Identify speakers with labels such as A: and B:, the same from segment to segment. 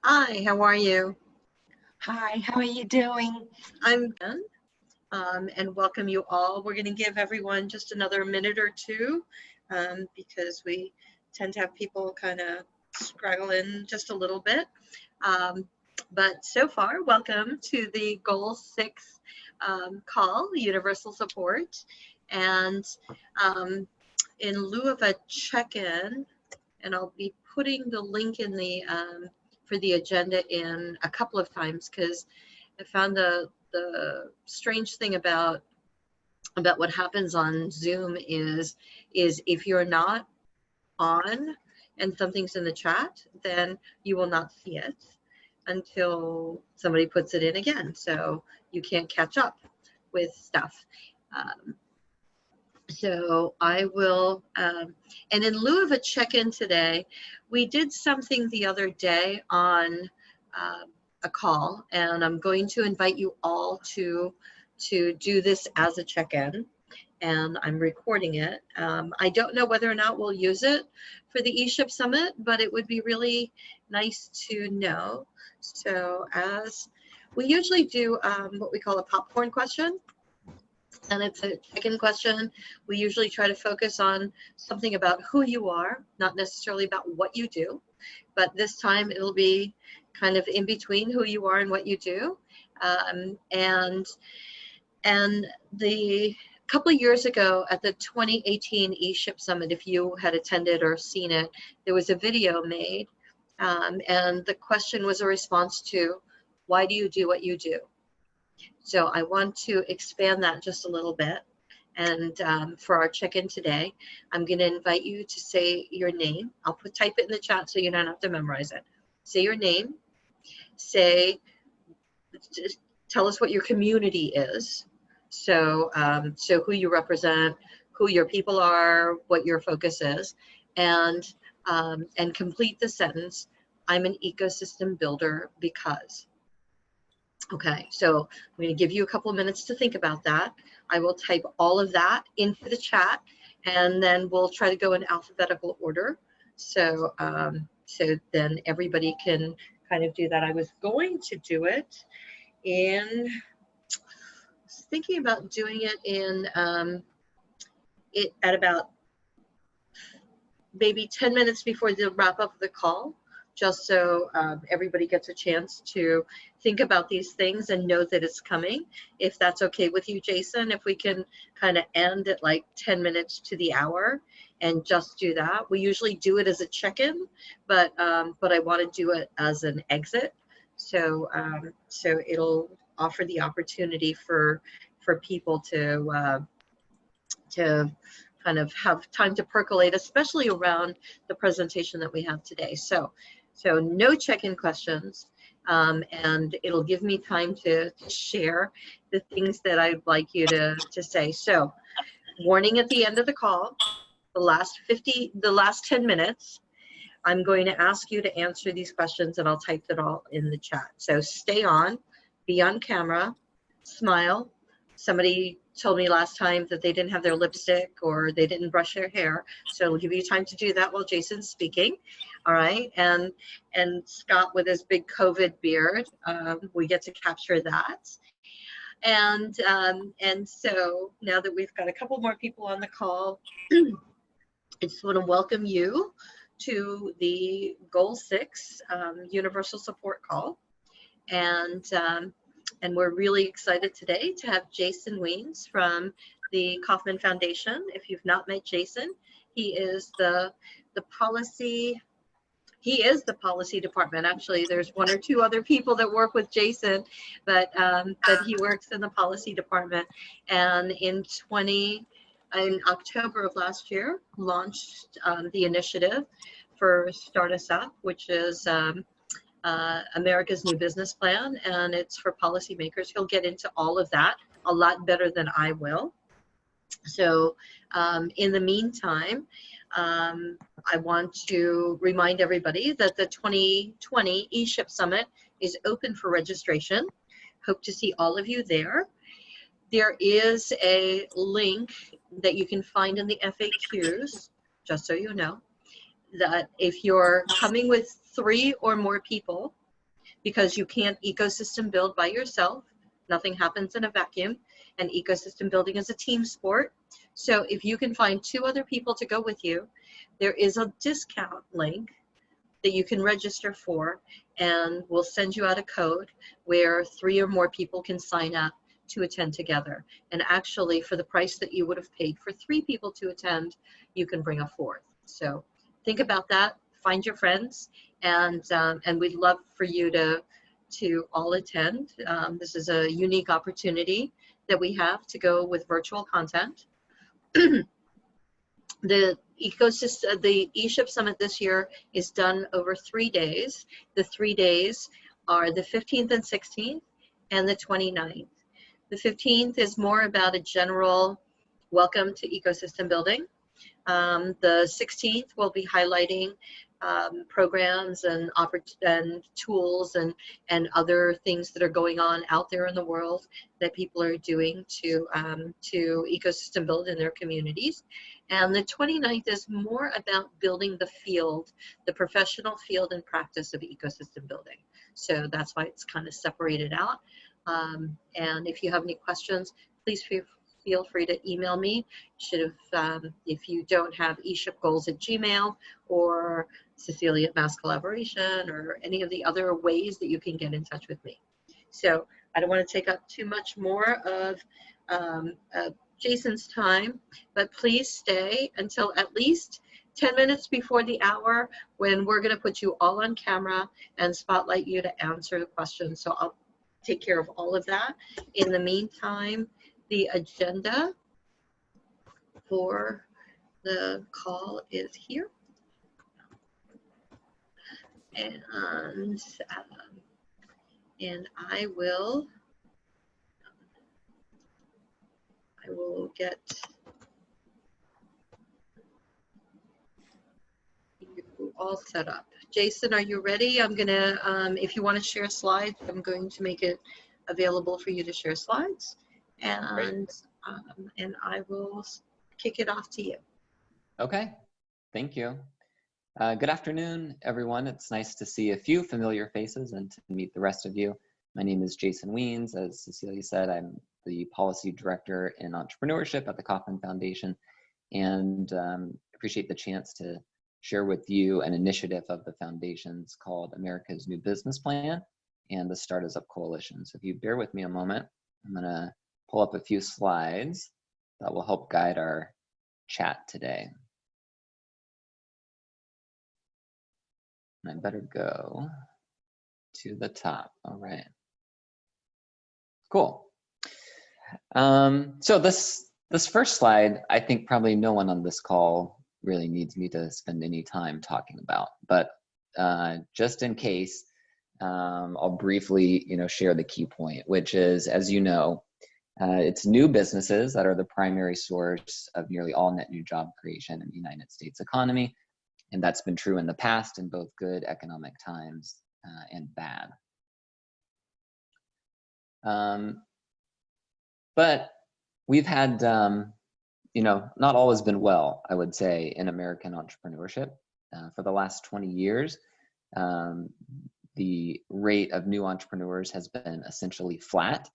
A: Hi, how are you?
B: Hi, how are you doing?
A: I'm Ben, and welcome you all. We're going to give everyone just another minute or two because we tend to have people kind of straggle in just a little bit. Um, but so far, welcome to the Goal 6 call, Universal Support. And um, in lieu of a check-in, and I'll be putting the link in the for the agenda in a couple of times because I found the strange thing about what happens on Zoom is if you're not on and something's in the chat, then you will not see it until somebody puts it in again. So you can't catch up with stuff. Um, so I will, and in lieu of a check-in today, we did something the other day on a call, and I'm going to invite you all to do this as a check-in, and I'm recording it. I don't know whether or not we'll use it for the ESHIP Summit, but it would be really nice to know. So as we usually do what we call a popcorn question, and it's a check-in question. We usually try to focus on something about who you are, not necessarily about what you do, but this time it'll be kind of in between who you are and what you do. And the couple of years ago at the 2018 ESHIP Summit, if you had attended or seen it, there was a video made, and the question was a response to, why do you do what you do? So I want to expand that just a little bit. And for our check-in today, I'm going to invite you to say your name. I'll type it in the chat so you don't have to memorize it. Say your name. Tell us what your community is. So, so who you represent, who your people are, what your focus is, and complete the sentence. I'm an ecosystem builder because. Okay, so I'm going to give you a couple of minutes to think about that. I will type all of that into the chat, and then we'll try to go in alphabetical order. So, so then everybody can kind of do that. I was going to do it in, I was thinking about doing it in, at about maybe 10 minutes before the wrap up of the call, just so everybody gets a chance to think about these things and know that it's coming. If that's okay with you, Jason, if we can kind of end at like 10 minutes to the hour and just do that. We usually do it as a check-in, but I want to do it as an exit. So so it'll offer the opportunity for people to kind of have time to percolate, especially around the presentation that we have today. So no check-in questions, and it'll give me time to share the things that I'd like you to say. So warning at the end of the call, the last 10 minutes, I'm going to ask you to answer these questions, and I'll type it all in the chat. So stay on, be on camera, smile. Somebody told me last time that they didn't have their lipstick or they didn't brush their hair, so we'll give you time to do that while Jason's speaking. All right, and Scott with his big COVID beard, we get to capture that. And so now that we've got a couple more people on the call, I just want to welcome you to the Goal 6 Universal Support Call. And we're really excited today to have Jason Weens from the Kauffman Foundation. If you've not met Jason, he is the policy department. Actually, there's one or two other people that work with Jason, but he works in the policy department. And in October of last year, launched the initiative for Start Us Up, which is America's New Business Plan, and it's for policymakers. He'll get into all of that a lot better than I will. So in the meantime, I want to remind everybody that the 2020 ESHIP Summit is open for registration. Hope to see all of you there. There is a link that you can find in the FAQs, just so you know, that if you're coming with 3 or more people, because you can't ecosystem build by yourself. Nothing happens in a vacuum, and ecosystem building is a team sport. So if you can find 2 other people to go with you, there is a discount link that you can register for, and we'll send you out a code where 3 or more people can sign up to attend together. And actually, for the price that you would have paid for 3 people to attend, you can bring a 4th. So think about that, find your friends, and we'd love for you to all attend. This is a unique opportunity that we have to go with virtual content. The ecosystem, the ESHIP Summit this year is done over 3 days. The 3 days are the 15th and 16th and the 29th. The 15th is more about a general welcome to ecosystem building. The 16th will be highlighting programs and tools and other things that are going on out there in the world that people are doing to ecosystem build in their communities. And the 29th is more about building the field, the professional field and practice of ecosystem building. So that's why it's kind of separated out. And if you have any questions, please feel free to email me. If you don't have eshipgoals@gmail or Cecilia at Mass Collaboration or any of the other ways that you can get in touch with me. So I don't want to take up too much more of Jason's time, but please stay until at least 10 minutes before the hour when we're going to put you all on camera and spotlight you to answer the questions. So I'll take care of all of that. In the meantime, the agenda for the call is here. And I will get you all set up. Jason, are you ready? I'm gonna, if you want to share slides, I'm going to make it available for you to share slides, and I will kick it off to you.
C: Okay, thank you. Good afternoon, everyone. It's nice to see a few familiar faces and to meet the rest of you. My name is Jason Weens. As Cecilia said, I'm the Policy Director in Entrepreneurship at the Kauffman Foundation, and appreciate the chance to share with you an initiative of the Foundation's called America's New Business Plan and the Startups Up Coalition. So if you bear with me a moment, I'm gonna pull up a few slides that will help guide our chat today. I better go to the top. All right. Cool. So this first slide, I think probably no one on this call really needs me to spend any time talking about, but just in case, I'll briefly, share the key point, which is, as you know, it's new businesses that are the primary source of nearly all net new job creation in the United States economy. And that's been true in the past in both good economic times and bad. But we've had, not all has been well, I would say, in American entrepreneurship. For the last 20 years, the rate of new entrepreneurs has been essentially flat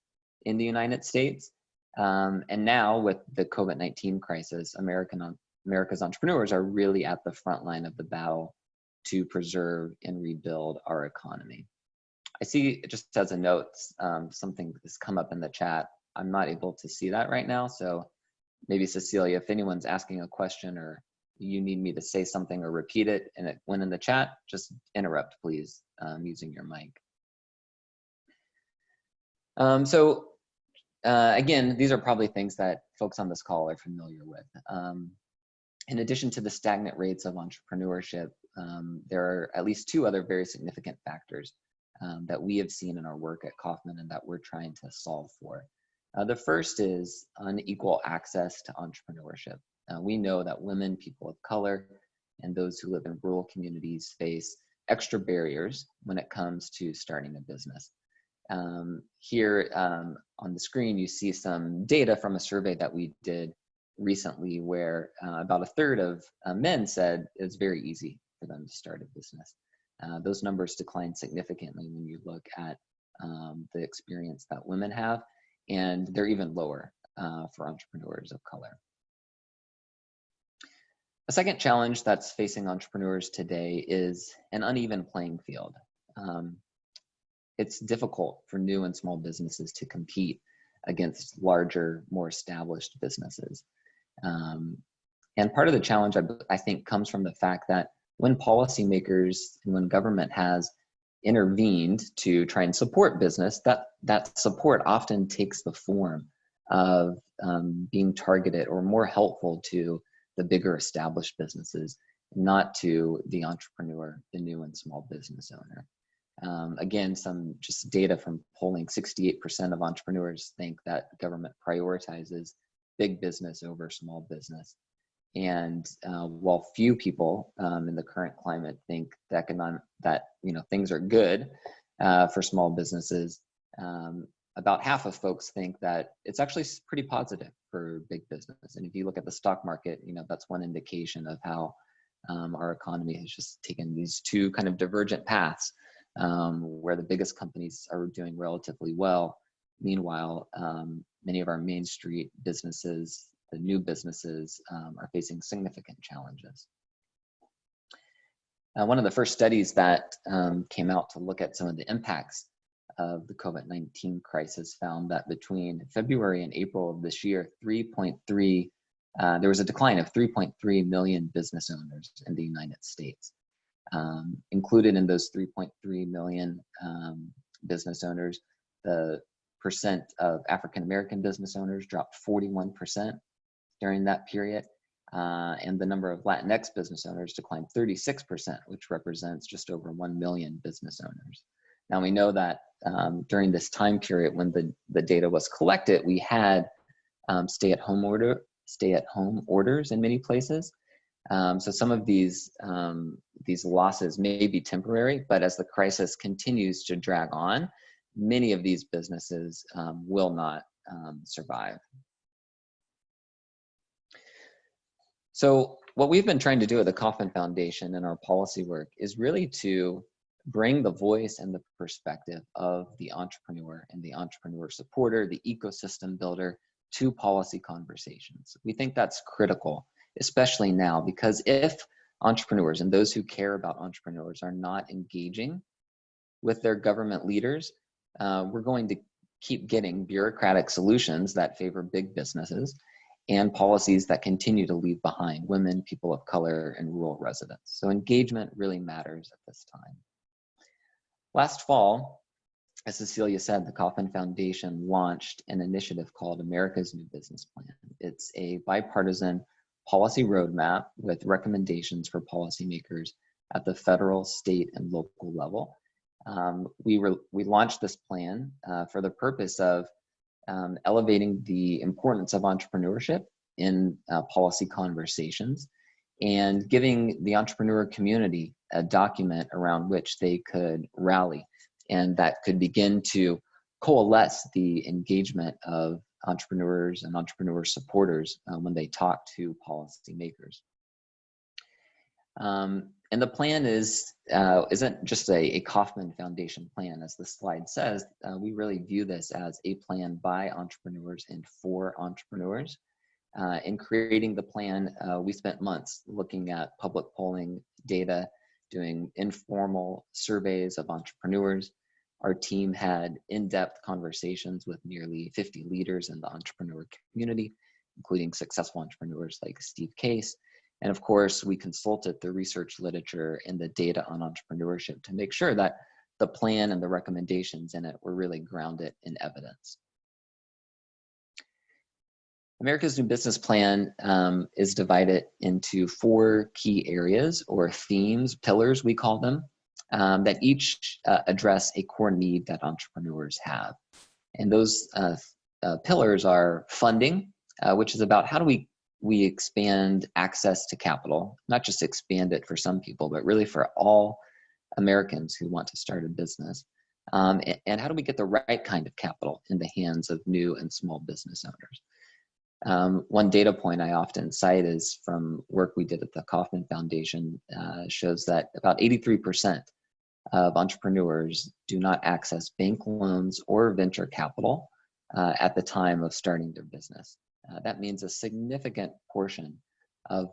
C: in the United States. And now with the COVID-19 crisis, America's entrepreneurs are really at the front line of the battle to preserve and rebuild our economy. I see, just as a note, something has come up in the chat. I'm not able to see that right now, so maybe Cecilia, if anyone's asking a question or you need me to say something or repeat it and it went in the chat, just interrupt, please, using your mic. Again, these are probably things that folks on this call are familiar with. In addition to the stagnant rates of entrepreneurship, there are at least 2 other very significant factors that we have seen in our work at Kauffman and that we're trying to solve for. The first is unequal access to entrepreneurship. We know that women, people of color, and those who live in rural communities face extra barriers when it comes to starting a business. Here on the screen, you see some data from a survey that we did recently where about 1/3 of men said it's very easy for them to start a business. Those numbers decline significantly when you look at the experience that women have, and they're even lower for entrepreneurs of color. A second challenge that's facing entrepreneurs today is an uneven playing field. It's difficult for new and small businesses to compete against larger, more established businesses. And part of the challenge, I think, comes from the fact that when policymakers and when government has intervened to try and support business, that support often takes the form of being targeted or more helpful to the bigger established businesses, not to the entrepreneur, the new and small business owner. Again, some just data from polling, 68% of entrepreneurs think that government prioritizes big business over small business. And while few people in the current climate think that things are good for small businesses, about half of folks think that it's actually pretty positive for big business. And if you look at the stock market, that's one indication of how our economy has just taken these two kind of divergent paths, where the biggest companies are doing relatively well. Meanwhile, many of our Main Street businesses, the new businesses, are facing significant challenges. One of the first studies that came out to look at some of the impacts of the COVID-19 crisis found that between February and April of this year, there was a decline of 3.3 million business owners in the United States. Included in those 3.3 million business owners, the percent of African-American business owners dropped 41% during that period. And the number of Latinx business owners declined 36%, which represents just over 1 million business owners. Now we know that during this time period when the data was collected, we had stay-at-home orders in many places. So some of these losses may be temporary, but as the crisis continues to drag on, many of these businesses will not survive. So what we've been trying to do at the Kauffman Foundation in our policy work is really to bring the voice and the perspective of the entrepreneur and the entrepreneur supporter, the ecosystem builder, to policy conversations. We think that's critical, especially now, because if entrepreneurs and those who care about entrepreneurs are not engaging with their government leaders, we're going to keep getting bureaucratic solutions that favor big businesses and policies that continue to leave behind women, people of color, and rural residents. So engagement really matters at this time. Last fall, as Cecilia said, the Kauffman Foundation launched an initiative called America's New Business Plan. It's a bipartisan policy roadmap with recommendations for policymakers at the federal, state, and local level. We launched this plan for the purpose of elevating the importance of entrepreneurship in policy conversations and giving the entrepreneur community a document around which they could rally and that could begin to coalesce the engagement of entrepreneurs and entrepreneur supporters when they talk to policymakers. And the plan isn't just a Kauffman Foundation plan, as the slide says. We really view this as a plan by entrepreneurs and for entrepreneurs. In creating the plan, we spent months looking at public polling data, doing informal surveys of entrepreneurs. Our team had in-depth conversations with nearly 50 leaders in the entrepreneur community, including successful entrepreneurs like Steve Case. And of course, we consulted the research literature and the data on entrepreneurship to make sure that the plan and the recommendations in it were really grounded in evidence. America's New Business Plan is divided into 4 key areas or themes, pillars we call them, that each address a core need that entrepreneurs have. And those pillars are funding, which is about how do we expand access to capital, not just expand it for some people, but really for all Americans who want to start a business. And how do we get the right kind of capital in the hands of new and small business owners? One data point I often cite is from work we did at the Kauffman Foundation, shows that about 83% of entrepreneurs do not access bank loans or venture capital at the time of starting their business. That means a significant portion of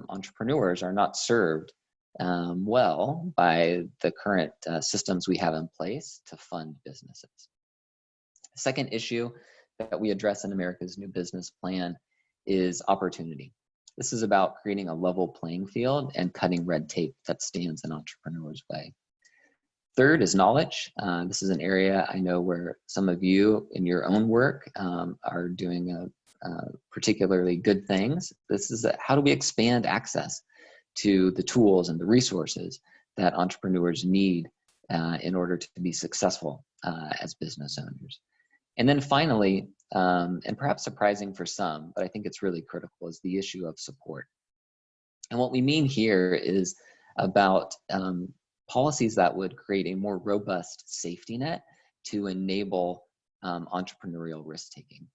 C: entrepreneurs are not served well by the current systems we have in place to fund businesses. The second issue that we address in America's New Business Plan is opportunity. This is about creating a level playing field and cutting red tape that stands in entrepreneurs' way. Third is knowledge. This is an area I know where some of you in your own work are doing particularly good things. This is how do we expand access to the tools and the resources that entrepreneurs need in order to be successful as business owners. And then finally, and perhaps surprising for some, but I think it's really critical, is the issue of support. And what we mean here is about policies that would create a more robust safety net to enable entrepreneurial risk-taking.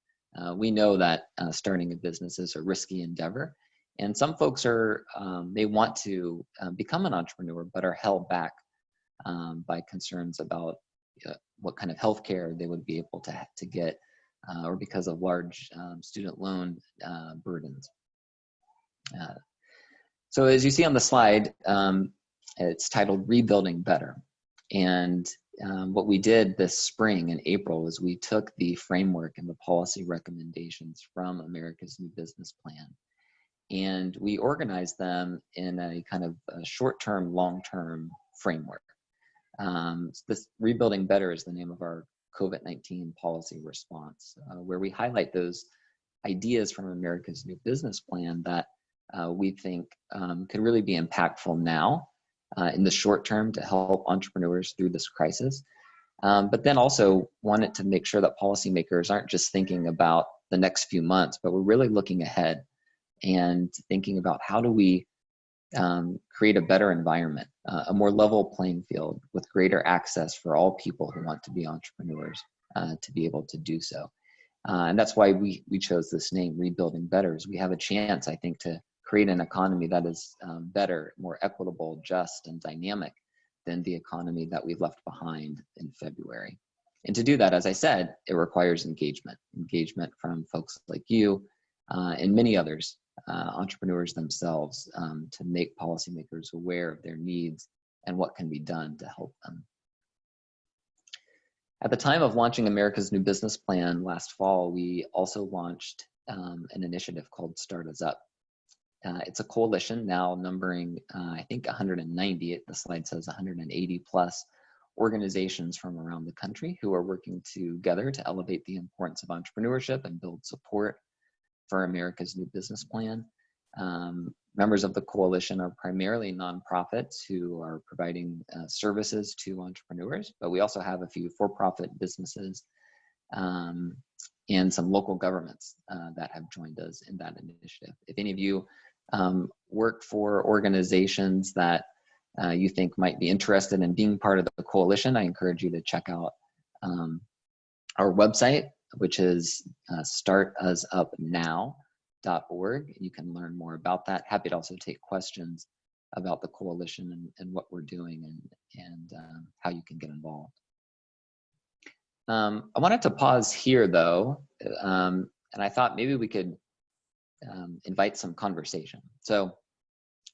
C: We know that starting a business is a risky endeavor, and some folks are, they want to become an entrepreneur, but are held back by concerns about what kind of healthcare they would be able to get, or because of large student loan burdens. So as you see on the slide, it's titled Rebuilding Better. And what we did this spring in April is we took the framework and the policy recommendations from America's New Business Plan, and we organized them in a kind of a short-term, long-term framework. This Rebuilding Better is the name of our COVID-19 policy response, where we highlight those ideas from America's New Business Plan that we think could really be impactful now in the short term to help entrepreneurs through this crisis. But then also wanted to make sure that policymakers aren't just thinking about the next few months, but we're really looking ahead and thinking about how do we create a better environment, a more level playing field with greater access for all people who want to be entrepreneurs to be able to do so. And that's why we chose this name, Rebuilding Better, is we have a chance, I think, to create an economy that is better, more equitable, just, and dynamic than the economy that we left behind in February. And to do that, as I said, it requires engagement from folks like you and many others, entrepreneurs themselves, to make policymakers aware of their needs and what can be done to help them. At the time of launching America's New Business Plan last fall, we also launched an initiative called Start Us Up. It's a coalition now numbering, I think, 190, the slide says 180 plus organizations from around the country who are working together to elevate the importance of entrepreneurship and build support for America's New Business Plan. Members of the coalition are primarily nonprofits who are providing services to entrepreneurs, but we also have a few for-profit businesses and some local governments that have joined us in that initiative. If any of you work for organizations that you think might be interested in being part of the coalition, I encourage you to check out our website, which is startusupnow.org. You can learn more about that. Happy to also take questions about the coalition and what we're doing and how you can get involved. I wanted to pause here though, and I thought maybe we could invite some conversation. So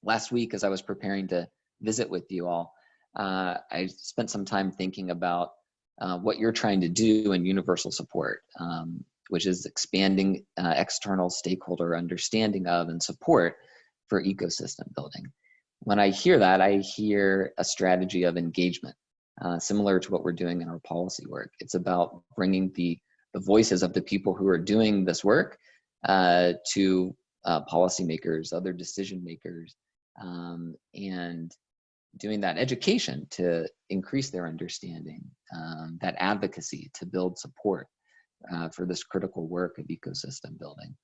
C: last week, as I was preparing to visit with you all, I spent some time thinking about what you're trying to do in universal support, which is expanding external stakeholder understanding of and support for ecosystem building. When I hear that, I hear a strategy of engagement, similar to what we're doing in our policy work. It's about bringing the voices of the people who are doing this work to policymakers, other decision makers, and doing that education to increase their understanding, that advocacy to build support for this critical work of ecosystem building.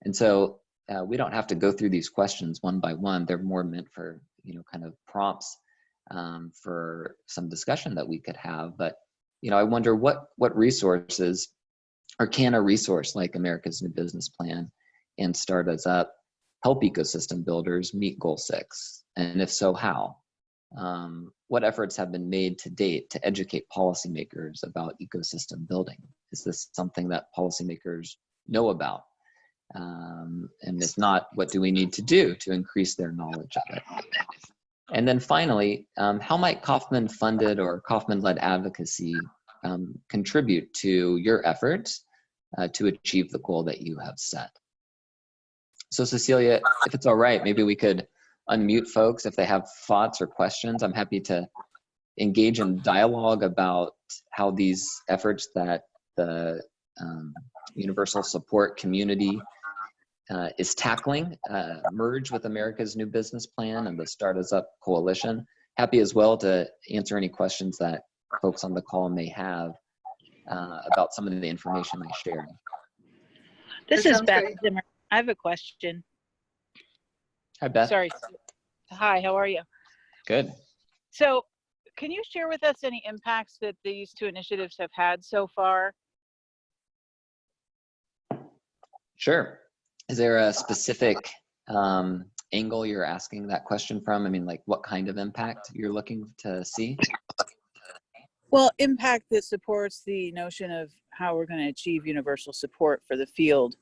C: And so we don't have to go through these questions one by one. They're more meant for, kind of prompts for some discussion that we could have. But, I wonder what resources, or can a resource like America's New Business Plan and Start Us Up help ecosystem builders meet Goal 6? And if so, how? what efforts have been made to date to educate policymakers about ecosystem building? Is this something that policymakers know about? And if not, what do we need to do to increase their knowledge of it? And then finally, how might Kauffman-funded or Kauffman-led advocacy contribute to your efforts to achieve the goal that you have set? So Cecilia, if it's all right, maybe we could unmute folks if they have thoughts or questions. I'm happy to engage in dialogue about how these efforts that the universal support community is tackling merge with America's New Business Plan and the Start Us Up Coalition. Happy as well to answer any questions that folks on the call may have about some of the information I shared.
D: This
A: That
D: is
A: sounds
D: Beth
A: great.
D: Zimmer. I have a question.
C: Hi, Beth.
D: Sorry. Hi, how are you?
C: Good.
D: So can you share with us any impacts that these two initiatives have had so far?
C: Sure. Is there a specific angle you're asking that question from? I mean, like what kind of impact you're looking to see?
D: Well, impact that supports the notion of how we're going to achieve universal support for the field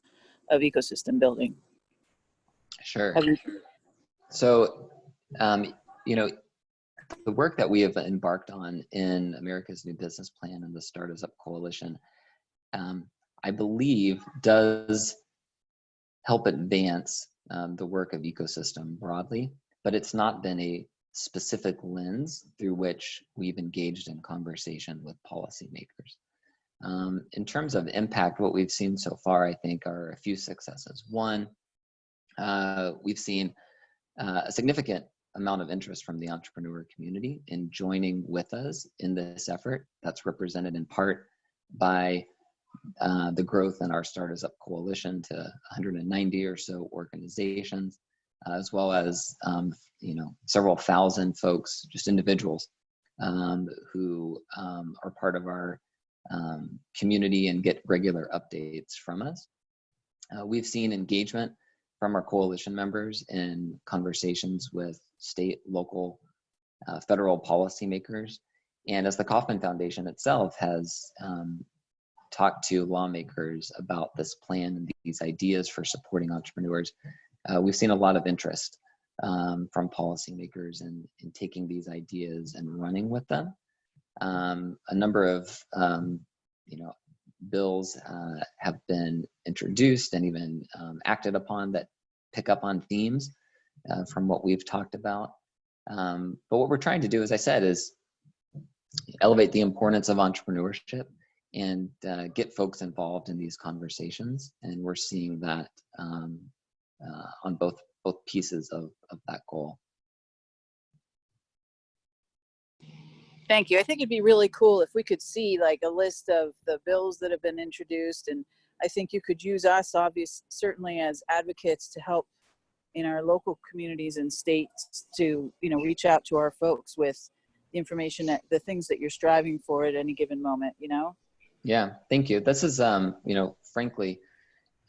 D: of ecosystem building.
C: Sure.
D: Have you-
C: So, you know, the work that we have embarked on in America's New Business Plan and the Start Us Up Coalition, I believe does help advance the work of ecosystem broadly, but it's not been a specific lens through which we've engaged in conversation with policymakers. In terms of impact, what we've seen so far, I think, are a few successes. One, we've seen a significant amount of interest from the entrepreneur community in joining with us in this effort. That's represented in part by the growth in our Start Us Up Coalition to 190 or so organizations, as well as you know, several thousand folks, just individuals who are part of our community and get regular updates from us. We've seen engagement from our coalition members in conversations with state, local, federal policymakers. And as the Kauffman Foundation itself has talked to lawmakers about this plan and these ideas for supporting entrepreneurs, we've seen a lot of interest from policymakers in taking these ideas and running with them. A number of you know, bills have been introduced and even acted upon that pick up on themes from what we've talked about. But what we're trying to do, as I said, is elevate the importance of entrepreneurship and get folks involved in these conversations. And we're seeing that on both pieces of that goal.
D: Thank you. I think it'd be really cool if we could see like a list of the bills that have been introduced, and I think you could use us, certainly as advocates, to help in our local communities and states to, you know, reach out to our folks with the information that the things that you're striving for at any given moment, you know?
C: Yeah, thank you. This is, you know, frankly,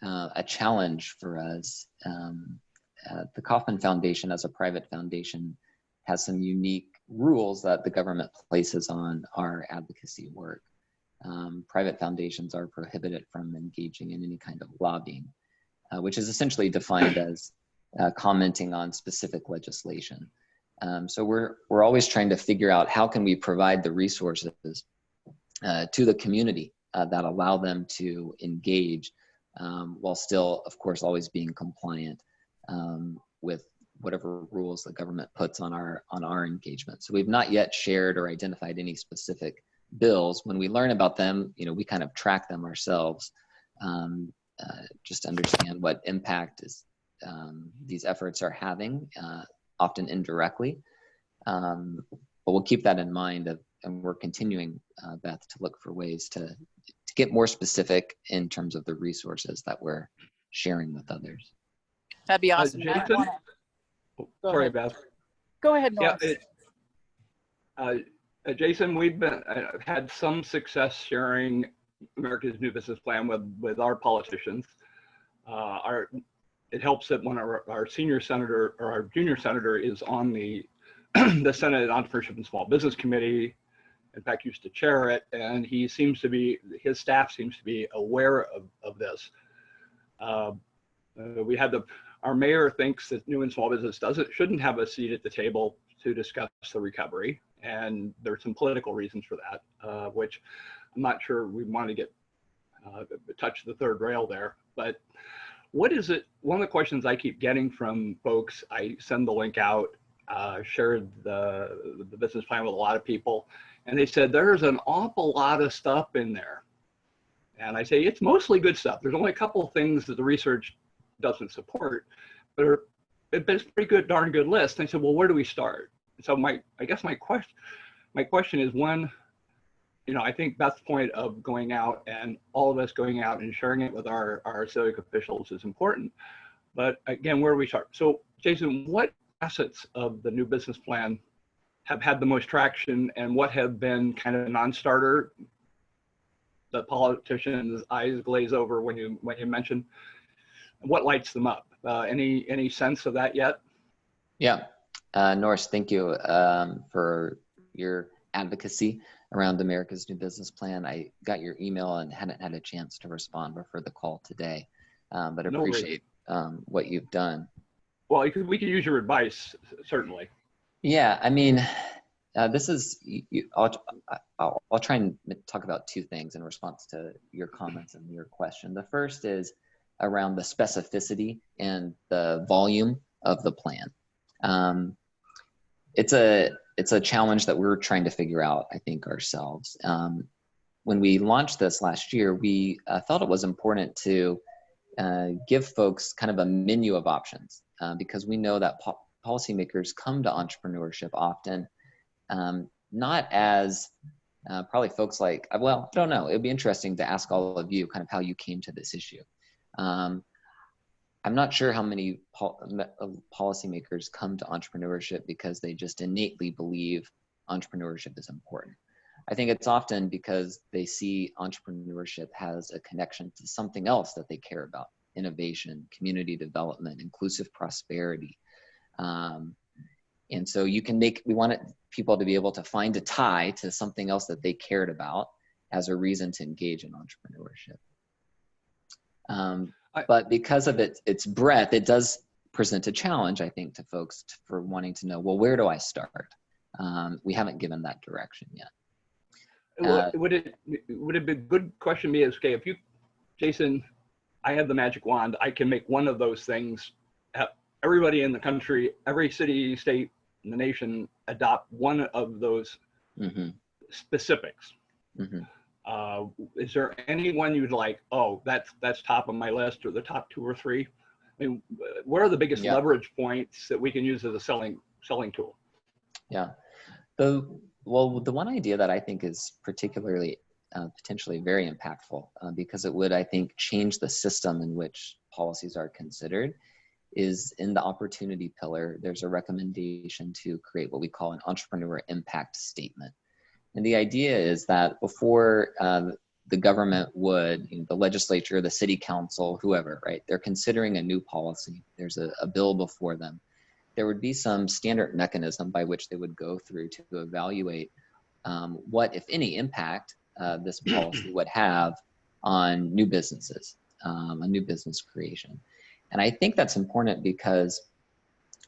C: a challenge for us. The Kauffman Foundation, as a private foundation, has some unique rules that the government places on our advocacy work. Private foundations are prohibited from engaging in any kind of lobbying, which is essentially defined as commenting on specific legislation. So we're always trying to figure out how can we provide the resources to the community that allow them to engage while still, of course, always being compliant with whatever rules the government puts on our engagement. So we've not yet shared or identified any specific bills. When we learn about them, you know, we kind of track them ourselves just to understand what impact these efforts are having, often indirectly. But we'll keep that in mind, and we're continuing, Beth, to look for ways to get more specific in terms of the resources that we're sharing with others.
D: That'd be awesome.
E: Jason? Sorry, Beth.
D: Go ahead, Norris.
E: Yeah, Jason, we've had some success sharing America's New Business Plan with our politicians. It helps that when our senior senator or our junior senator is on the the Senate Entrepreneurship and Small Business Committee, in fact, used to chair it, and he seems to be, his staff seems to be aware of this. We had our mayor thinks that new and small business shouldn't have a seat at the table to discuss the recovery, and there's some political reasons for that, which I'm not sure we want to get touch the third rail there. But what is it? One of the questions I keep getting from folks, I send the link out, shared the business plan with a lot of people, and they said there's an awful lot of stuff in there. And I say it's mostly good stuff. There's only a couple of things that the research doesn't support, but it's a pretty good, darn good list. And I said, well, where do we start? So I guess my question is, one, I think Beth's point of going out and all of us going out and sharing it with our civic officials is important. But again, where do we start? So Jason, what facets of the new business plan have had the most traction, and what have been kind of a non-starter that politicians' eyes glaze over when you mention? What lights them up? Any sense of that yet?
C: Yeah, Norris, thank you for your advocacy around America's New Business Plan. I got your email and hadn't had a chance to respond before the call today, but appreciate what you've done.
E: Well, we could use your advice, certainly.
C: Yeah, I mean, this is, I'll try and talk about two things in response to your comments and your question. The first is around the specificity and the volume of the plan. It's a challenge that we're trying to figure out, I think, ourselves. When we launched this last year, we felt it was important to give folks kind of a menu of options because we know that policymakers come to entrepreneurship often, not as probably folks like, well, I don't know, it'd be interesting to ask all of you kind of how you came to this issue. I'm not sure how many policymakers come to entrepreneurship because they just innately believe entrepreneurship is important. I think it's often because they see entrepreneurship has a connection to something else that they care about: innovation, community development, inclusive prosperity. And so we wanted people to be able to find a tie to something else that they cared about as a reason to engage in entrepreneurship. But because of its breadth, it does present a challenge, I think, to folks for wanting to know, well, where do I start? We haven't given that direction yet.
E: Would it be a good question be is, okay, if you, Jason, I have the magic wand, I can make one of those things, have everybody in the country, every city, state, in the nation adopt one of those specifics. Is there anyone you'd like, oh, that's top of my list, or the top 2 or 3? I mean, what are the biggest leverage points that we can use as a selling tool?
C: Yeah. The one idea that I think is particularly potentially very impactful because it would, I think, change the system in which policies are considered is in the opportunity pillar. There's a recommendation to create what we call an entrepreneur impact statement. And the idea is that before the government would, the legislature, the city council, whoever, right, they're considering a new policy, there's a bill before them, there would be some standard mechanism by which they would go through to evaluate what, if any, impact this policy would have on new businesses, on new business creation. And I think that's important because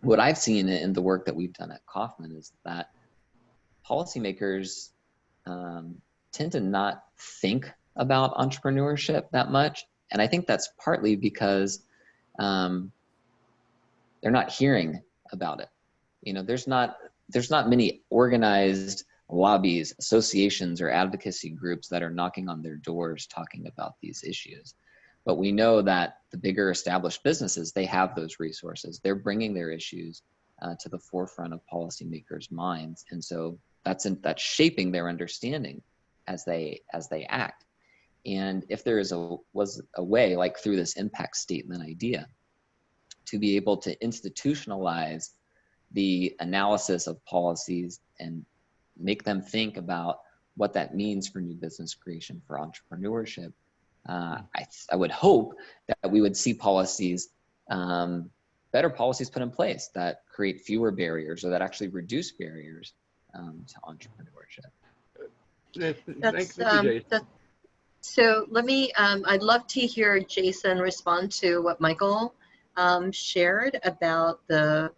C: what I've seen in the work that we've done at Kauffman is that policymakers tend to not think about entrepreneurship that much. And I think that's partly because they're not hearing about it. There's not many organized lobbies, associations, or advocacy groups that are knocking on their doors talking about these issues. But we know that the bigger established businesses, they have those resources. They're bringing their issues to the forefront of policymakers' minds. And so that's shaping their understanding as they act. And if there was a way, like through this impact statement idea, to be able to institutionalize the analysis of policies and make them think about what that means for new business creation, for entrepreneurship, I would hope that we would see policies better policies put in place that create fewer barriers or that actually reduce barriers to entrepreneurship.
A: That's,
E: Thank you, Jason.
A: so let me, I'd love to hear Jason respond to what Michael shared about the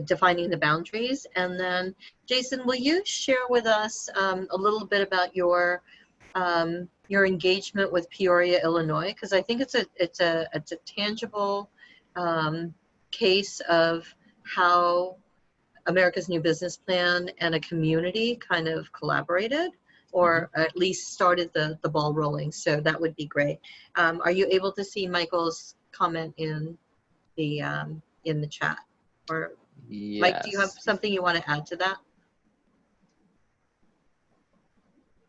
A: defining the boundaries. And then Jason, will you share with us a little bit about your engagement with Peoria, Illinois? Because I think it's a tangible case of how America's New Business Plan and a community kind of collaborated, or at least started the ball rolling. So that would be great. Are you able to see Michael's comment in the chat? Or
C: Yes.
A: Mike, do you have something you want to add to that?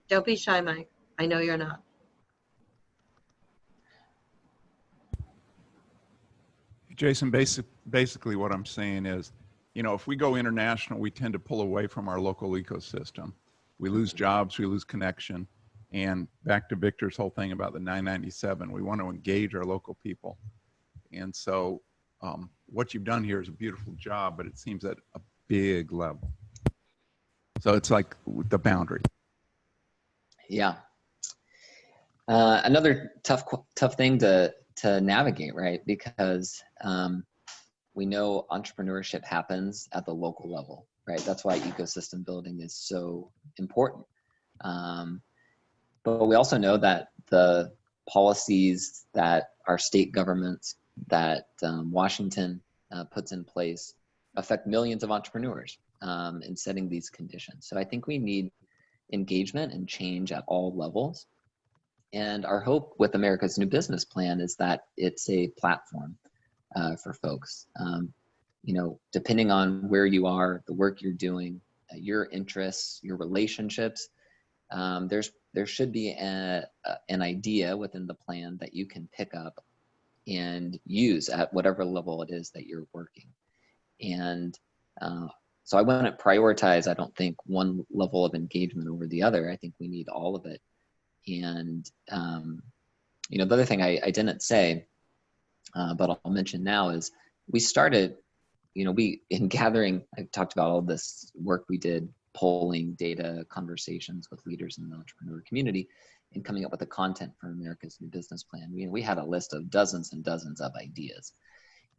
A: Don't be shy, Mike. I know you're not.
F: Jason, basically what I'm saying is, you know, if we go international, we tend to pull away from our local ecosystem. We lose jobs, we lose connection. And back to Victor's whole thing about the 997, we want to engage our local people. And so what you've done here is a beautiful job, but it seems at a big level. So it's like the boundary.
C: Yeah. Another tough thing to navigate, right? Because we know entrepreneurship happens at the local level, right? That's why ecosystem building is so important. But we also know that the policies that our state governments, that Washington puts in place, affect millions of entrepreneurs in setting these conditions. So I think we need engagement and change at all levels. And our hope with America's New Business Plan is that it's a platform for folks. You know, depending on where you are, the work you're doing, your interests, your relationships, there should be an idea within the plan that you can pick up and use at whatever level it is that you're working. And so I wouldn't prioritize, I don't think, one level of engagement over the other. I think we need all of it. And, you know, the other thing I didn't say, but I'll mention now is we started, you know, in gathering, I talked about all this work we did, polling, data, conversations with leaders in the entrepreneur community, and coming up with the content for America's New Business Plan. We had a list of dozens and dozens of ideas,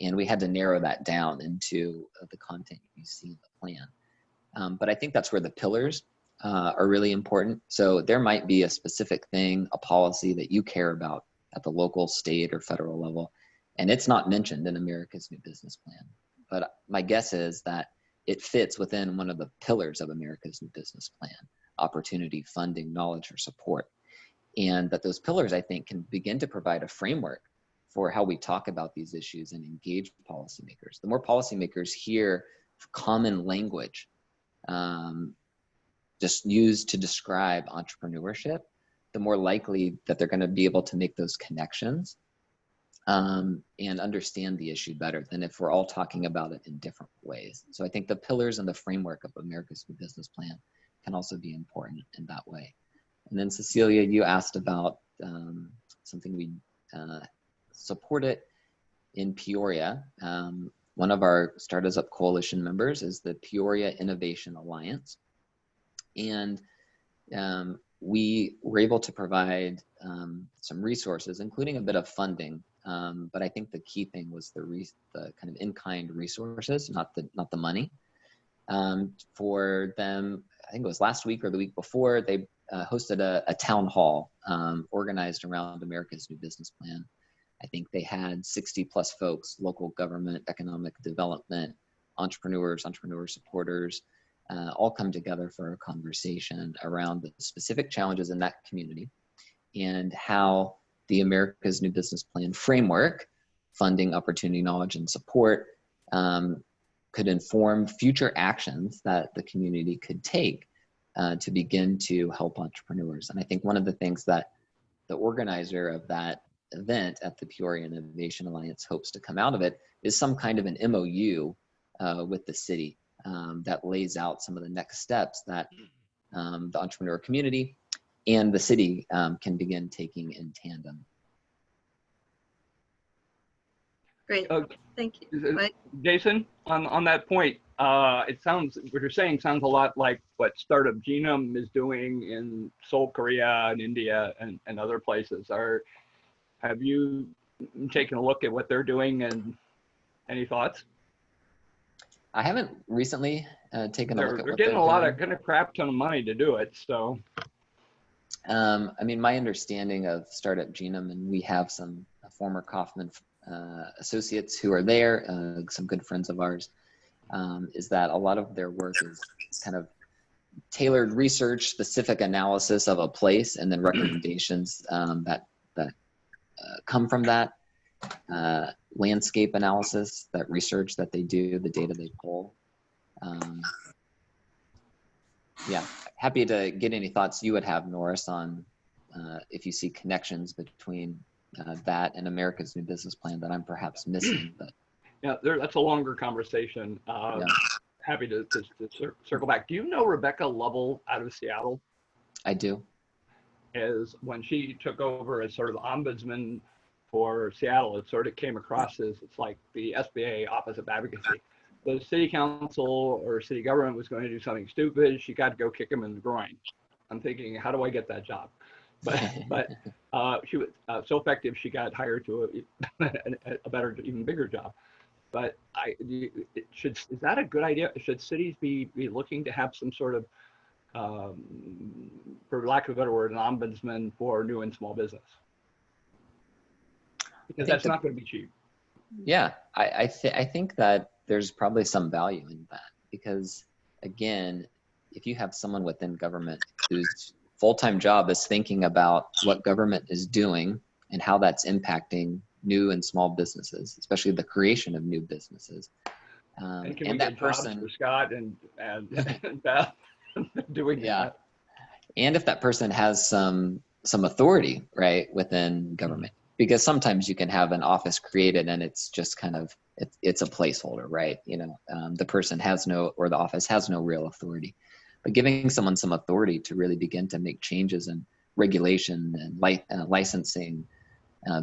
C: and we had to narrow that down into the content you see in the plan. But I think that's where the pillars are really important. So there might be a specific thing, a policy that you care about at the local, state, or federal level, and it's not mentioned in America's New Business Plan. But my guess is that it fits within one of the pillars of America's New Business Plan: opportunity, funding, knowledge, or support. And that those pillars, I think, can begin to provide a framework for how we talk about these issues and engage policymakers. The more policymakers hear common language just used to describe entrepreneurship, the more likely that they're going to be able to make those connections and understand the issue better than if we're all talking about it in different ways. So I think the pillars and the framework of America's New Business Plan can also be important in that way. And then Cecilia, you asked about something we supported in Peoria. One of our Startups Up Coalition members is the Peoria Innovation Alliance. And we were able to provide some resources, including a bit of funding. But I think the key thing was the kind of in-kind resources, not the money. For them, I think it was last week or the week before, they hosted a town hall organized around America's New Business Plan. I think they had 60 plus folks, local government, economic development, entrepreneurs, entrepreneur supporters, all come together for a conversation around the specific challenges in that community and how the America's New Business Plan framework, funding, opportunity, knowledge, and support, could inform future actions that the community could take to begin to help entrepreneurs. And I think one of the things that the organizer of that event at the Peoria Innovation Alliance hopes to come out of it is some kind of an MOU with the city that lays out some of the next steps that the entrepreneur community and the city can begin taking in tandem.
A: Great, thank you. Mike?
E: Jason, on that point, it sounds, what you're saying sounds a lot like what Startup Genome is doing in Seoul, Korea, and India, and other places. Have you taken a look at what they're doing, and any thoughts?
C: I haven't recently taken a look at
E: They're
C: what
E: getting
C: they're
E: a lot
C: doing.
E: of kind of crap ton of money to do it, so.
C: I mean, my understanding of Startup Genome, and we have some former Kaufman associates who are there, some good friends of ours, is that a lot of their work is kind of tailored research, specific analysis of a place, and then recommendations that come from that landscape analysis, that research that they do, the data they pull. Yeah, happy to get any thoughts you would have, Norris, on if you see connections between that and America's New Business Plan that I'm perhaps missing. But
E: Yeah, that's a longer conversation.
C: Yeah.
E: Happy to circle back. Do you know Rebecca Lovell out of Seattle?
C: I do.
E: Is when she took over as sort of ombudsman for Seattle, it sort of came across as it's like the SBA Office of Advocacy. The city council or city government was going to do something stupid. She got to go kick him in the groin. I'm thinking, how do I get that job? But she was so effective, she got hired to a better, even bigger job. But is that a good idea? Should cities be looking to have some sort of, for lack of a better word, an ombudsman for new and small business? Because that's not going to be cheap.
C: Yeah, I think that there's probably some value in that, because again, if you have someone within government whose full-time job is thinking about what government is doing and how that's impacting new and small businesses, especially the creation of new businesses,
E: And can we
C: and
E: get
C: that person,
E: jobs for Scott and Beth doing that?
C: And if that person has some authority, right, within government, because sometimes you can have an office created and it's just kind of, it's a placeholder, right? You know, the person has no, or the office has no real authority. But giving someone some authority to really begin to make changes in regulation and licensing,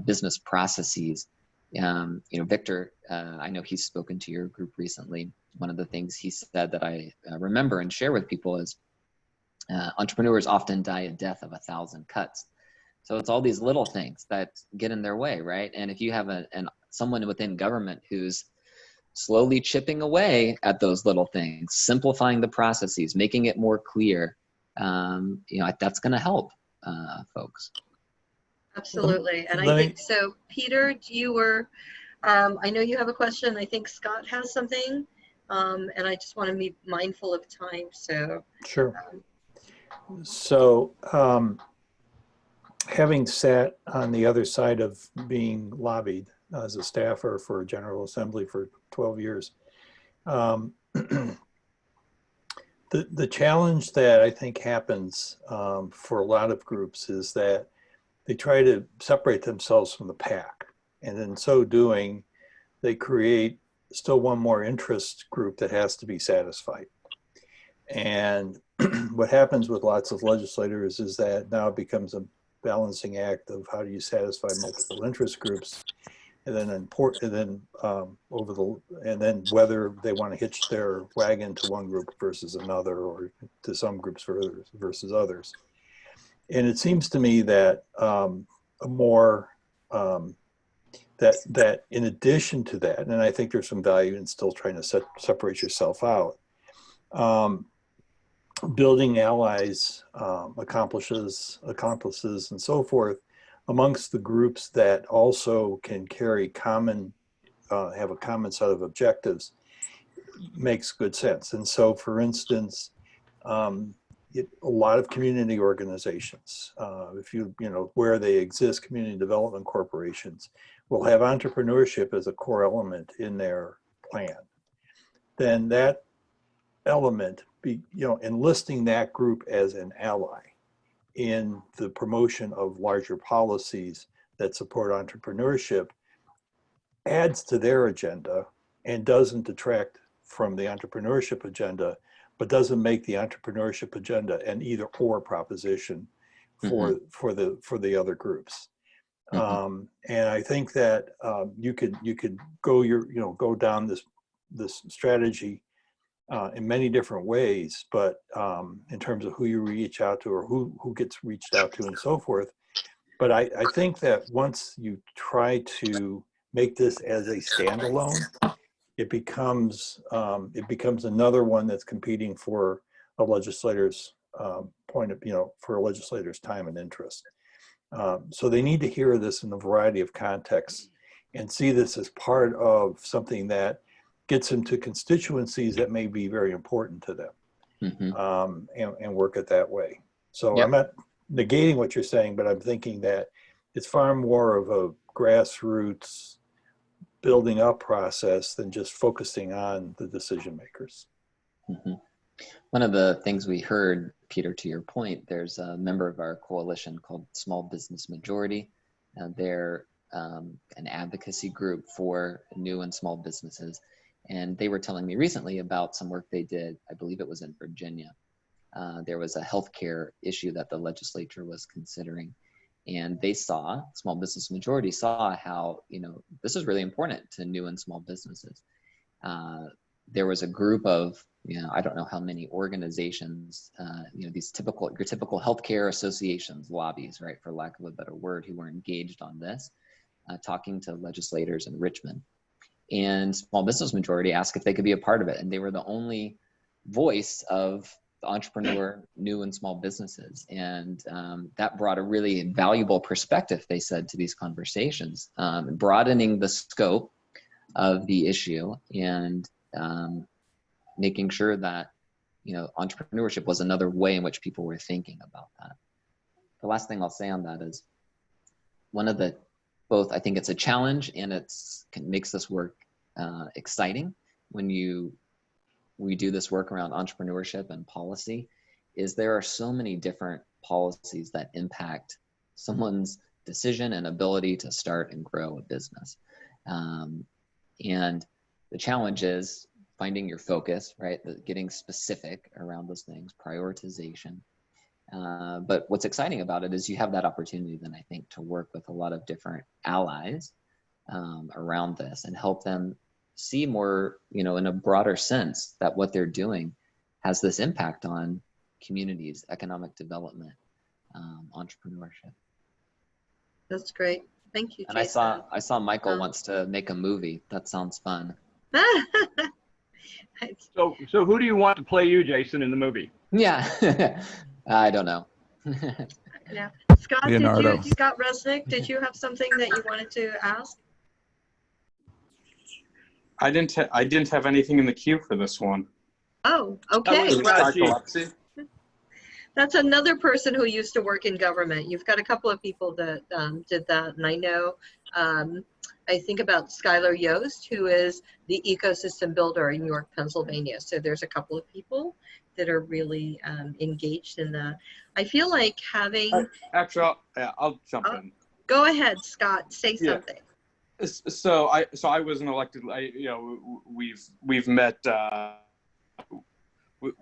C: business processes. You know, Victor, I know he's spoken to your group recently. One of the things he said that I remember and share with people is entrepreneurs often die a death of 1,000 cuts. So it's all these little things that get in their way, right? And if you have someone within government who's slowly chipping away at those little things, simplifying the processes, making it more clear, you know, that's going to help folks.
A: Absolutely. And I think so. Peter, you were, I know you have a question. I think Scott has something. And I just want to be mindful of time. So
G: sure. So having sat on the other side of being lobbied as a staffer for General Assembly for 12 years, the challenge that I think happens for a lot of groups is that they try to separate themselves from the pack. And in so doing, they create still one more interest group that has to be satisfied. And what happens with lots of legislators is that now it becomes a balancing act of how do you satisfy multiple interest groups, and then then whether they want to hitch their wagon to one group versus another, or to some groups versus others. And it seems to me that that in addition to that, and I think there's some value in still trying to separate yourself out, building allies, accomplices, and so forth amongst the groups that also can carry have a common set of objectives makes good sense. And so, for instance, a lot of community organizations, if you know where they exist, community development corporations will have entrepreneurship as a core element in their plan. Then that element, enlisting that group as an ally in the promotion of larger policies that support entrepreneurship adds to their agenda and doesn't detract from the entrepreneurship agenda, but doesn't make the entrepreneurship agenda an either or proposition for the other groups. And I think that you could go down this strategy in many different ways, but in terms of who you reach out to or who gets reached out to and so forth. But I think that once you try to make this as a standalone, it becomes another one that's competing for a legislator's for a legislator's time and interest. So they need to hear this in a variety of contexts and see this as part of something that gets them to constituencies that may be very important to them, and work it that way. So
C: Yep.
G: I'm not negating what you're saying, but I'm thinking that it's far more of a grassroots building up process than just focusing on the decision makers.
C: One of the things we heard, Peter, to your point, there's a member of our coalition called Small Business Majority. They're an advocacy group for new and small businesses. And they were telling me recently about some work they did, I believe it was in Virginia. There was a healthcare issue that the legislature was considering. And they saw, Small Business Majority saw how, this is really important to new and small businesses. There was a group of, I don't know how many organizations, these your typical healthcare associations, lobbies, right, for lack of a better word, who were engaged on this, talking to legislators in Richmond. And Small Business Majority asked if they could be a part of it. And they were the only voice of the entrepreneur, new and small businesses. And that brought a really valuable perspective, they said, to these conversations, broadening the scope of the issue and making sure that, entrepreneurship was another way in which people were thinking about that. The last thing I'll say on that is both I think it's a challenge and makes this work exciting when we do this work around entrepreneurship and policy, is there are so many different policies that impact someone's decision and ability to start and grow a business. And the challenge is finding your focus, right? Getting specific around those things, prioritization. But what's exciting about it is you have that opportunity then, I think, to work with a lot of different allies around this and help them see more, in a broader sense, that what they're doing has this impact on communities, economic development, entrepreneurship.
A: That's great. Thank you,
C: And
A: Jason.
C: I saw Michael wants to make a movie. That sounds fun.
E: So who do you want to play you, Jason, in the movie?
C: Yeah, I don't know.
A: Yeah. Scott,
F: Leonardo.
A: Scott Resnick, did you have something that you wanted to ask?
H: I didn't have anything in the queue for this one.
A: Oh, okay.
E: was Scott G.
A: That's another person who used to work in government. You've got a couple of people that did that. And I know, I think about Skylar Yost, who is the ecosystem builder in York, Pennsylvania. So there's a couple of people that are really engaged in that. I feel like having...
H: Actually, I'll jump in.
A: Go ahead, Scott. Say something.
H: So I was an elected. We've met.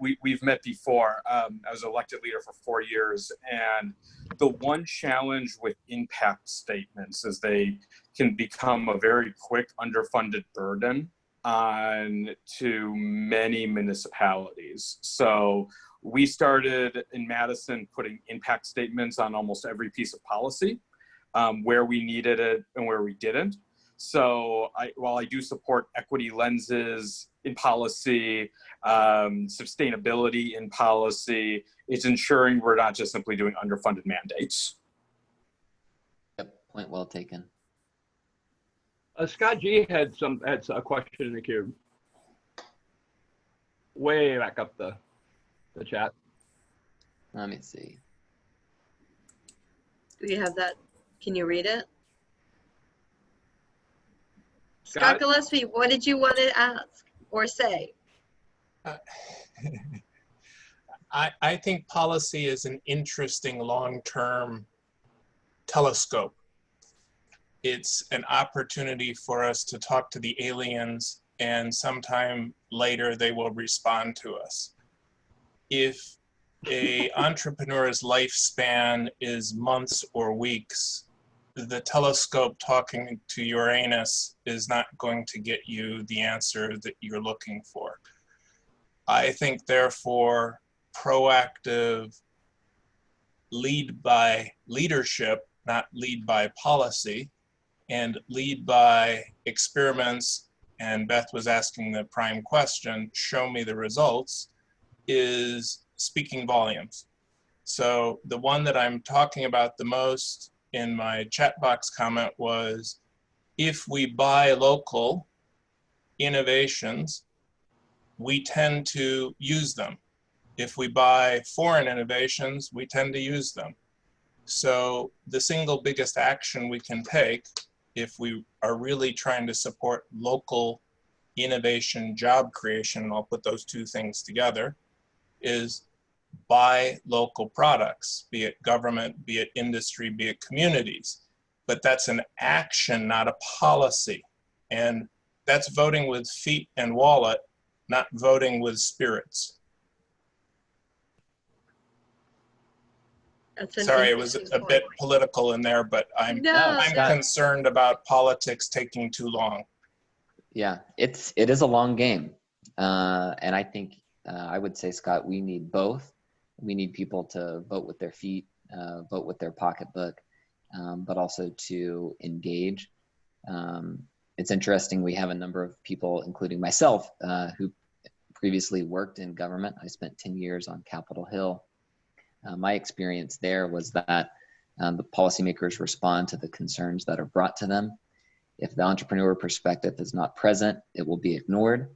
H: We've met before. I was elected leader for 4 years, and the one challenge with impact statements is they can become a very quick underfunded burden to many municipalities. So we started in Madison putting impact statements on almost every piece of policy, where we needed it and where we didn't. So while I do support equity lenses in policy, sustainability in policy, it's ensuring we're not just simply doing underfunded mandates.
C: Yep, point well taken.
E: Scott G had a question in the queue. Way back up the chat.
C: Let me see.
A: Do you have that? Can you read it? Scott Gillespie, what did you want to ask or say?
I: I think policy is an interesting long-term telescope. It's an opportunity for us to talk to the aliens, and sometime later they will respond to us. If an entrepreneur's lifespan is months or weeks, the telescope talking to Uranus is not going to get you the answer that you're looking for. I think, therefore, proactive lead by leadership, not lead by policy, and lead by experiments, and Beth was asking the prime question, show me the results, is speaking volumes. So the one that I'm talking about the most in my chat box comment was, if we buy local innovations, we tend to use them. If we buy foreign innovations, we tend to use them. So the single biggest action we can take if we are really trying to support local innovation, job creation, and I'll put those two things together, is buy local products, be it government, be it industry, be it communities. But that's an action, not a policy. And that's voting with feet and wallet, not voting with spirits. Sorry, it was a bit political in there, but I'm concerned about politics taking too long.
C: Yeah, it is a long game. And I think I would say, Scott, we need both. We need people to vote with their feet, vote with their pocketbook, but also to engage. It's interesting, we have a number of people, including myself, who previously worked in government. I spent 10 years on Capitol Hill. My experience there was that the policymakers respond to the concerns that are brought to them. If the entrepreneur perspective is not present, it will be ignored.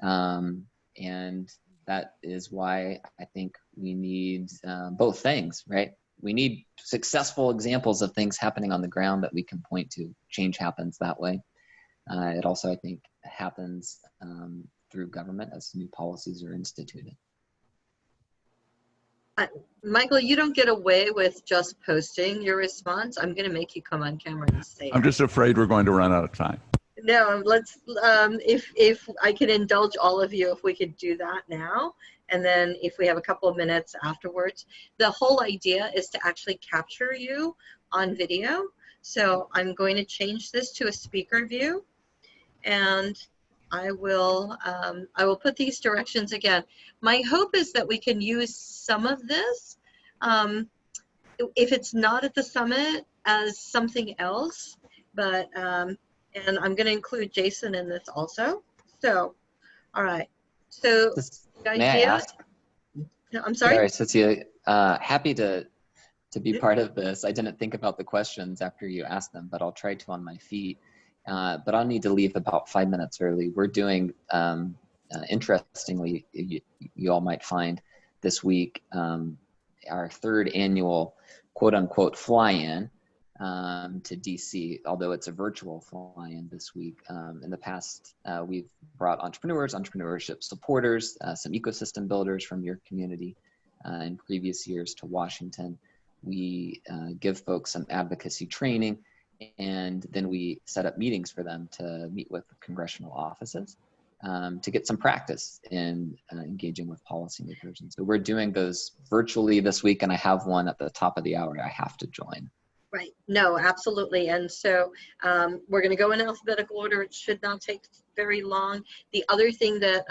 C: And that is why I think we need both things, right? We need successful examples of things happening on the ground that we can point to. Change happens that way. It also, I think, happens through government as new policies are instituted.
A: Michael, you don't get away with just posting your response. I'm going to make you come on camera and say
F: I'm just afraid we're going to run out of time.
A: No, let's, if I could indulge all of you, if we could do that now, and then if we have a couple of minutes afterwards. The whole idea is to actually capture you on video. So I'm going to change this to a speaker view, and I will put these directions again. My hope is that we can use some of this, if it's not at the summit, as something else, but, and I'm going to include Jason in this also. So, all right. So,
C: may I ask?
A: No, I'm sorry.
C: Sorry, Cecilia. Happy to be part of this. I didn't think about the questions after you asked them, but I'll try to on my feet. But I'll need to leave about 5 minutes early. We're doing, interestingly, you all might find this week, our third annual quote unquote fly-in to DC, although it's a virtual fly-in this week. In the past, we've brought entrepreneurs, entrepreneurship supporters, some ecosystem builders from your community. In previous years to Washington, we give folks some advocacy training, and then we set up meetings for them to meet with congressional offices to get some practice in engaging with policymakers. And so we're doing those virtually this week, and I have one at the top of the hour I have to join.
A: Right. No, absolutely. And so we're going to go in alphabetical order. It should not take very long. The other thing that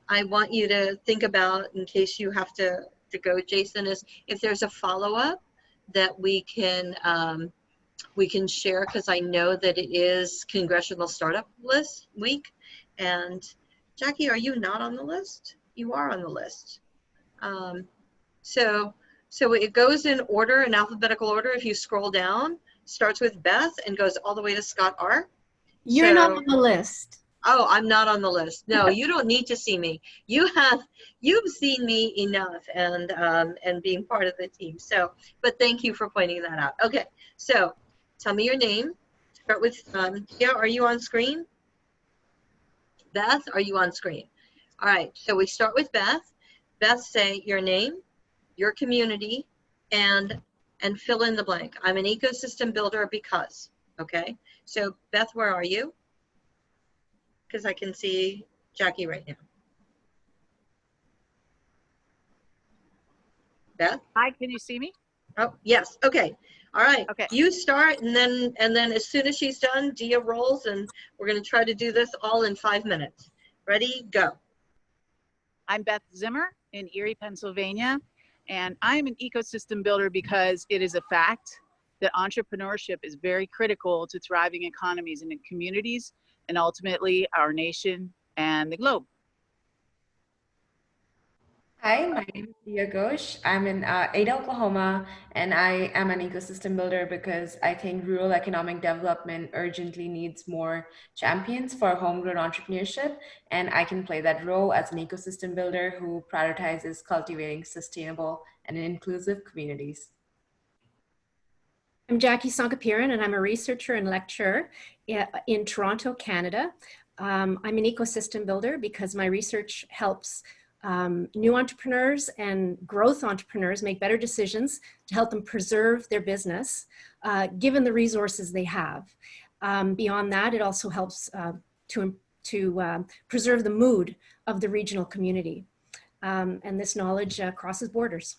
A: I want you to think about, in case you have to go, Jason, is if there's a follow-up that we can share, because I know that it is Congressional Startup List Week. And Jackie, are you not on the list? You are on the list. So it goes in order, in alphabetical order. If you scroll down, starts with Beth and goes all the way to Scott R.
J: You're not on the list.
A: Oh, I'm not on the list. No, you don't need to see me. You've seen me enough and being part of the team. So, but thank you for pointing that out. Okay, so tell me your name. Start with Tia, are you on screen? Beth, are you on screen? All right, so we start with Beth. Beth, say your name, your community, and fill in the blank. I'm an ecosystem builder because, okay? So Beth, where are you? Because I can see Jackie right now. Beth?
D: Hi, can you see me?
A: Oh, yes. Okay. All right.
D: Okay.
A: You start, and then as soon as she's done, Dia rolls, and we're going to try to do this all in 5 minutes. Ready? Go.
D: I'm Beth Zimmer in Erie, Pennsylvania, and I'm an ecosystem builder because it is a fact that entrepreneurship is very critical to thriving economies and in communities, and ultimately our nation and the globe.
K: Hi, my name is Dia Ghosh. I'm in Ada, Oklahoma, and I am an ecosystem builder because I think rural economic development urgently needs more champions for homegrown entrepreneurship, and I can play that role as an ecosystem builder who prioritizes cultivating sustainable and inclusive communities.
J: I'm Jackie Sankapiran, and I'm a researcher and lecturer in Toronto, Canada. I'm an ecosystem builder because my research helps new entrepreneurs and growth entrepreneurs make better decisions to help them preserve their business, given the resources they have. Beyond that, it also helps to preserve the mood of the regional community. And this knowledge crosses borders.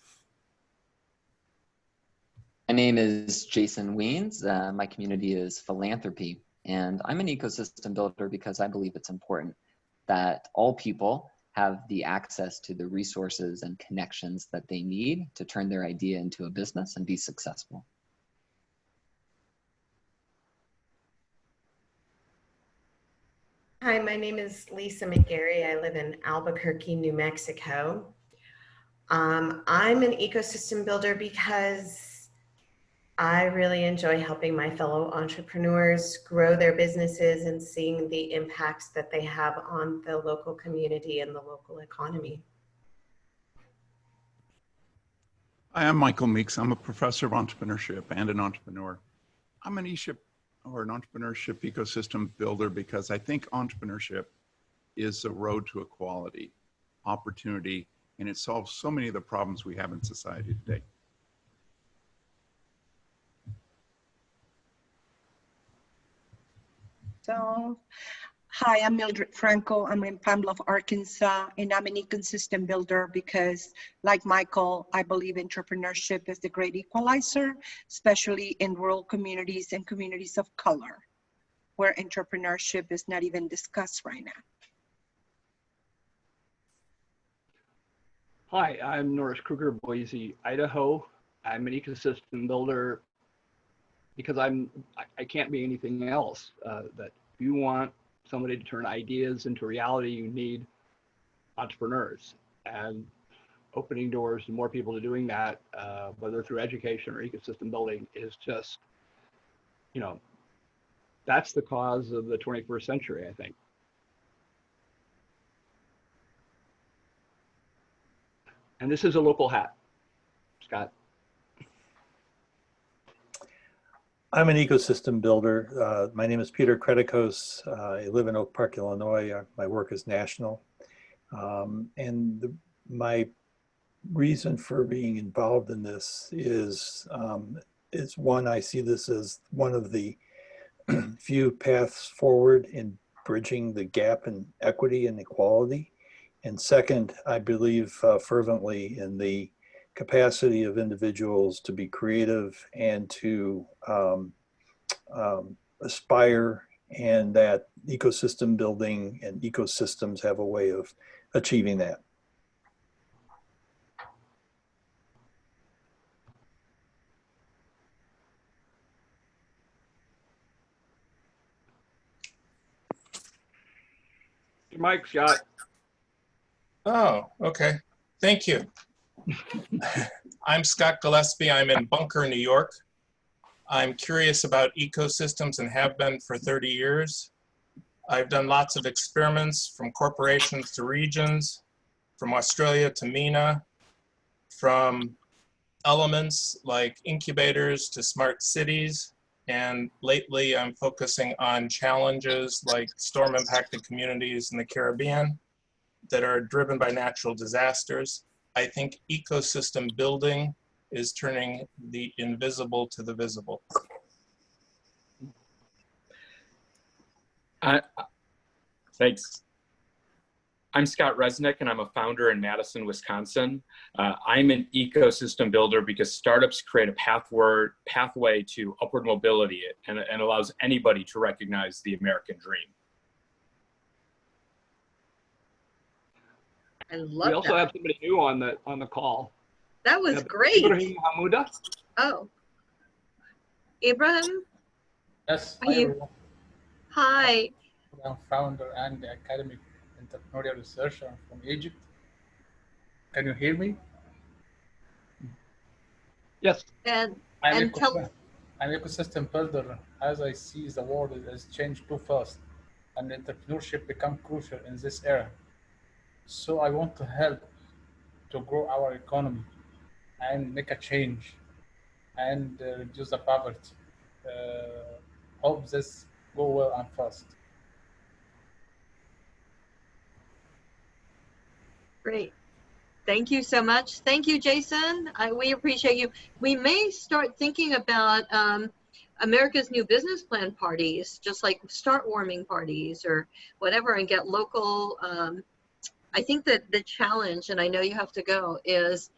C: My name is Jason Weens. My community is philanthropy, and I'm an ecosystem builder because I believe it's important that all people have the access to the resources and connections that they need to turn their idea into a business and be successful.
L: Hi, my name is Lisa McGarry. I live in Albuquerque, New Mexico. I'm an ecosystem builder because I really enjoy helping my fellow entrepreneurs grow their businesses and seeing the impacts that they have on the local community and the local economy.
F: Hi, I'm Michael Meeks. I'm a professor of entrepreneurship and an entrepreneur. I'm an ESHIP or an entrepreneurship ecosystem builder because I think entrepreneurship is a road to equality, opportunity, and it solves so many of the problems we have in society today.
B: So, hi, I'm Mildred Franco. I'm in Pamela, Arkansas, and I'm an ecosystem builder because, like Michael, I believe entrepreneurship is the great equalizer, especially in rural communities and communities of color, where entrepreneurship is not even discussed right now.
E: Hi, I'm Norris Kruger, Boise, Idaho. I'm an ecosystem builder because I can't be anything else. That if you want somebody to turn ideas into reality, you need entrepreneurs, and opening doors to more people to doing that, whether through education or ecosystem building, is just, you know, that's the cause of the 21st century, I think. And this is a local hat, Scott.
G: I'm an ecosystem builder. My name is Peter Kretikos. I live in Oak Park, Illinois. My work is national. My reason for being involved in this is one, I see this as one of the few paths forward in bridging the gap in equity and equality. And second, I believe fervently in the capacity of individuals to be creative and to aspire, and that ecosystem building and ecosystems have a way of achieving that.
E: Your mic, Scott.
I: Oh, okay. Thank you. I'm Scott Gillespie. I'm in Bunker, New York. I'm curious about ecosystems and have been for 30 years. I've done lots of experiments from corporations to regions, from Australia to MENA, from elements like incubators to smart cities. And lately I'm focusing on challenges like storm impacted communities in the Caribbean that are driven by natural disasters. I think ecosystem building is turning the invisible to the visible.
M: Thanks.
H: I'm Scott Resnick, and I'm a founder in Madison, Wisconsin. I'm an ecosystem builder because startups create a pathway to upward mobility and allows anybody to recognize the American dream.
A: I love
E: We also
A: that.
E: have somebody new on the call.
A: That was great.
E: Ibrahim Hamouda.
A: Oh, Ibrahim,
M: Yes,
A: are
M: hi
A: you?
M: everyone.
A: Hi.
M: I'm founder and academic entrepreneurial researcher from Egypt. Can you hear me?
E: Yes.
A: And
M: I'm
A: tell.
M: an ecosystem builder. As I see, the world has changed too fast, and entrepreneurship become crucial in this era. So I want to help to grow our economy and make a change and reduce the poverty. Hope this go well and fast.
A: Great. Thank you so much. Thank you, Jason. We appreciate you. We may start thinking about America's New Business Plan parties, just like start warming parties or whatever, and get local. I think that the challenge, and I know you have to go, is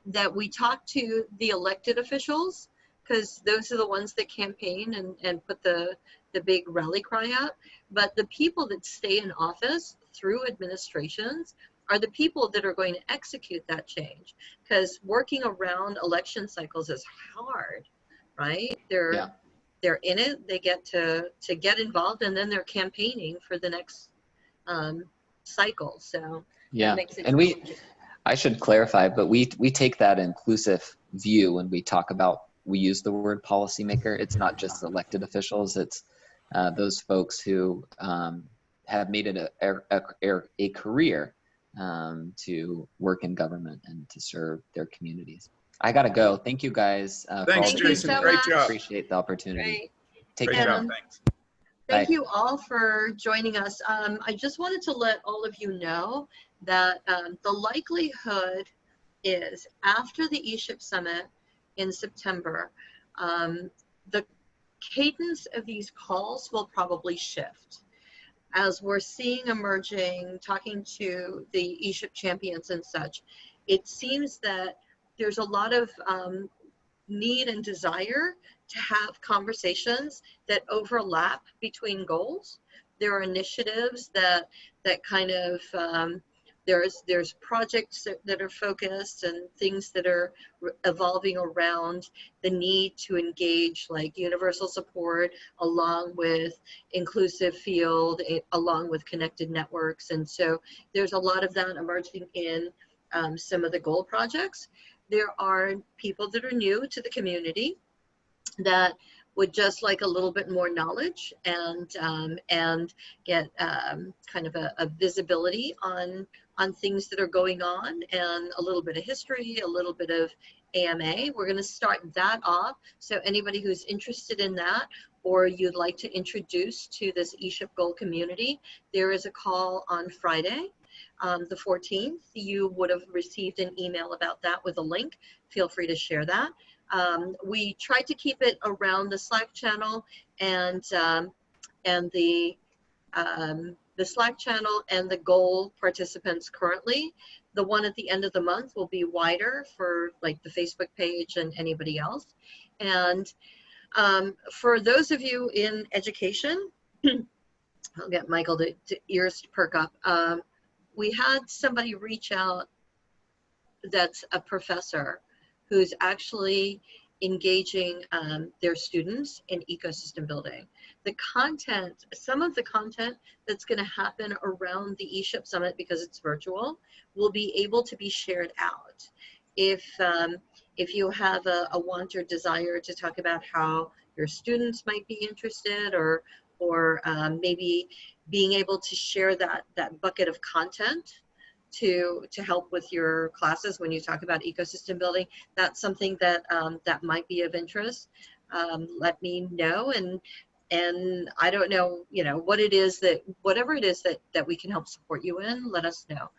A: that we talk to the elected officials, because those are the ones that campaign and put the big rally cry out. But the people that stay in office through administrations are the people that are going to execute that change, because working around election cycles is hard, right? They're in it, they get to get involved, and then they're campaigning for the next cycle. So
C: yeah,
A: that makes it
C: and
A: challenging.
C: I should clarify, but we take that inclusive view when we talk about, we use the word policymaker. It's not just elected officials, it's those folks who have made it a career to work in government and to serve their communities. I gotta go. Thank you guys.
F: Thanks, Jason.
A: So
F: Great
A: much.
F: job.
C: Appreciate the opportunity.
A: Great.
C: Take
F: Great
C: care.
F: job. Thanks.
A: Thank
C: Bye.
A: you all for joining us. I just wanted to let all of you know that the likelihood is after the ESHIP Summit in September, the cadence of these calls will probably shift. As we're seeing emerging, talking to the ESHIP champions and such, it seems that there's a lot of need and desire to have conversations that overlap between goals. There are initiatives that kind of there's projects that are focused and things that are evolving around the need to engage, like universal support along with inclusive field, along with connected networks. And so there's a lot of that emerging in some of the goal projects. There are people that are new to the community that would just like a little bit more knowledge and get kind of a visibility on things that are going on, and a little bit of history, a little bit of AMA. We're going to start that off. So anybody who's interested in that, or you'd like to introduce to this ESHIP Goal community, there is a call on Friday, the 14th. You would have received an email about that with a link. Feel free to share that. We tried to keep it around the Slack channel and the Slack channel and the goal participants currently. The one at the end of the month will be wider for like the Facebook page and anybody else. And for those of you in education, I'll get Michael to ears to perk up. We had somebody reach out that's a professor who's actually engaging their students in ecosystem building. The content, some of the content that's going to happen around the ESHIP Summit, because it's virtual, will be able to be shared out. If you have a want or desire to talk about how your students might be interested, or maybe being able to share that bucket of content to help with your classes when you talk about ecosystem building, that's something that that might be of interest. Let me know, and I don't know, what it is that, whatever it is that we can help support you in, let us know.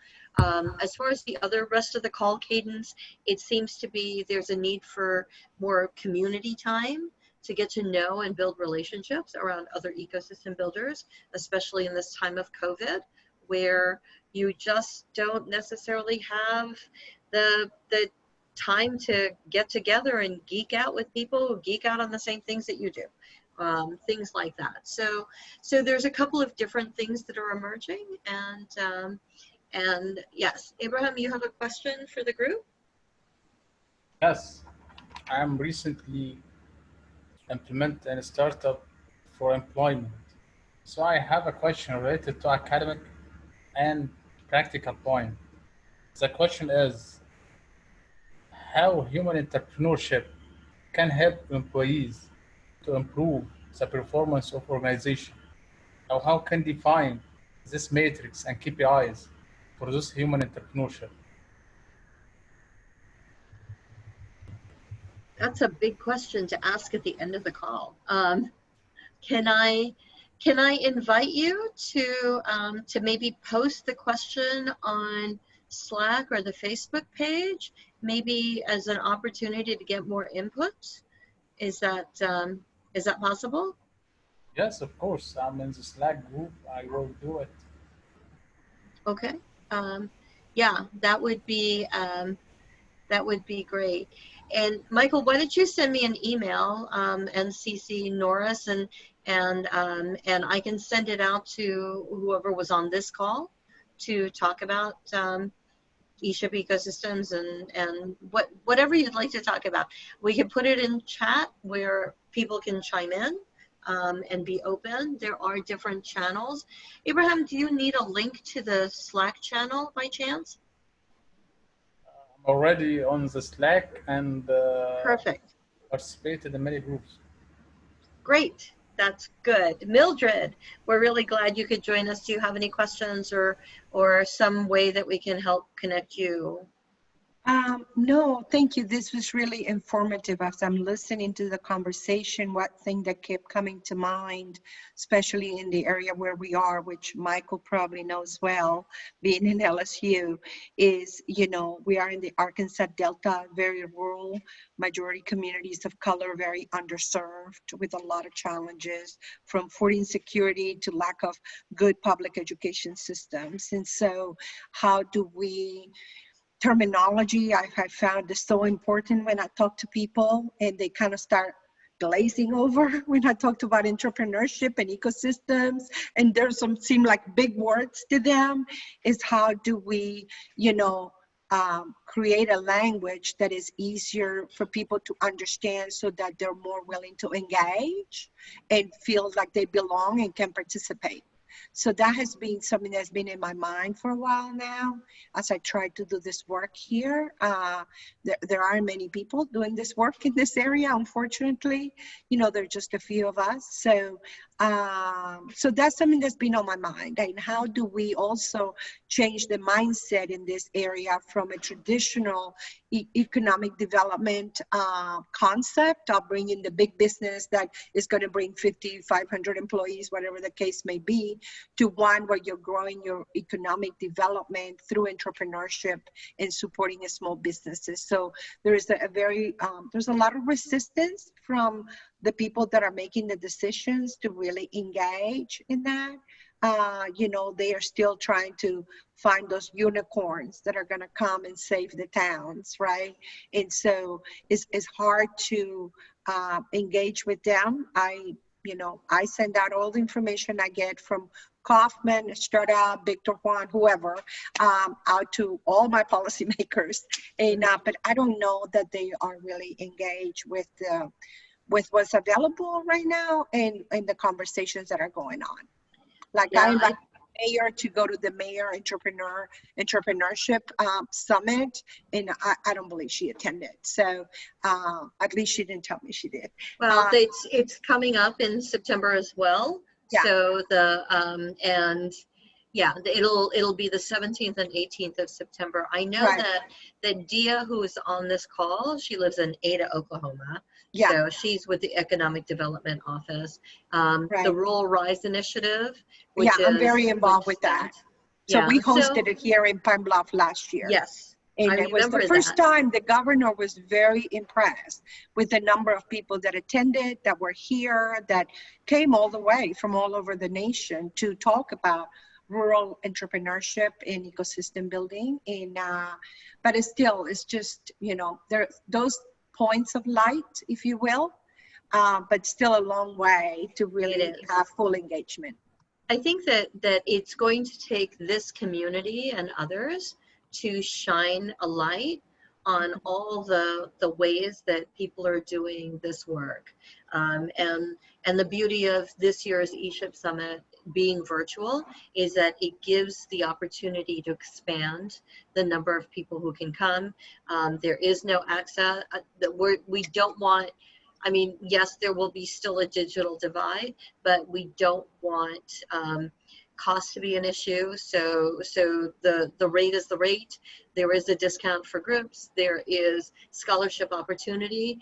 A: As far as the rest of the call cadence, it seems to be there's a need for more community time to get to know and build relationships around other ecosystem builders, especially in this time of COVID, where you just don't necessarily have the time to get together and geek out with people who geek out on the same things that you do, things like that. So there's a couple of different things that are emerging, and yes, Abraham, you have a question for the group?
M: Yes, I'm recently implementing a startup for employment. So I have a question related to academic and practical point. The question is, how human entrepreneurship can help employees to improve the performance of organization? Or how can define this matrix and KPIs for this human entrepreneurship?
A: That's a big question to ask at the end of the call. Can I invite you to maybe post the question on Slack or the Facebook page, maybe as an opportunity to get more input? Is that possible?
M: Yes, of course. I'm in the Slack group. I will do it.
A: Okay. Yeah, that would be great. And Michael, why don't you send me an email and CC Norris, and I can send it out to whoever was on this call to talk about ESHIP ecosystems and whatever you'd like to talk about. We can put it in chat where people can chime in and be open. There are different channels. Abraham, do you need a link to the Slack channel by chance?
M: Already on the Slack and
A: Perfect.
M: participated in many groups.
A: Great, that's good. Mildred, we're really glad you could join us. Do you have any questions or some way that we can help connect you?
B: No, thank you. This was really informative. As I'm listening to the conversation, one thing that kept coming to mind, especially in the area where we are, which Michael probably knows well, being in LSU, is, we are in the Arkansas Delta, very rural, majority communities of color, very underserved with a lot of challenges, from food insecurity to lack of good public education systems. And so how do we terminology I found is so important when I talk to people, and they kind of start glazing over when I talked about entrepreneurship and ecosystems, and there's some seem like big words to them, is how do we, create a language that is easier for people to understand so that they're more willing to engage and feel like they belong and can participate. So that has been something that's been in my mind for a while now as I try to do this work here. There aren't many people doing this work in this area, unfortunately. There are just a few of us. So that's something that's been on my mind. And how do we also change the mindset in this area from a traditional economic development concept of bringing the big business that is going to bring 50, 500 employees, whatever the case may be, to one where you're growing your economic development through entrepreneurship and supporting small businesses. So there's there's a lot of resistance from the people that are making the decisions to really engage in that. They are still trying to find those unicorns that are going to come and save the towns, right? And so it's hard to engage with them. I send out all the information I get from Kaufman, Estrada, Victor Juan, whoever, out to all my policymakers. And but I don't know that they are really engaged with what's available right now and the conversations that are going on. Like I invite the mayor to go to the mayor entrepreneurship summit, and I don't believe she attended. So at least she didn't tell me she did.
A: Well, it's coming up in September as well.
B: Yeah.
A: So it'll be the 17th and 18th of September. I know that Dia, who is on this call, she lives in Ada, Oklahoma.
B: Yeah.
A: So she's with the Economic Development Office. The Rural Rise Initiative.
B: I'm very involved with that. So we hosted it here in Pine Bluff last year.
A: Yes.
B: And it was the first time the governor was very impressed with the number of people that attended, that were here, that came all the way from all over the nation to talk about rural entrepreneurship and ecosystem building. And but it's just, you know, there those points of light, if you will, but still a long way to really have full engagement.
A: I think that it's going to take this community and others to shine a light on all the ways that people are doing this work. And the beauty of this year's ESHIP Summit being virtual is that it gives the opportunity to expand the number of people who can come. There is no access that we don't want. I mean, yes, there will be still a digital divide, but we don't want cost to be an issue. So the rate is the rate. There is a discount for groups. There is scholarship opportunity.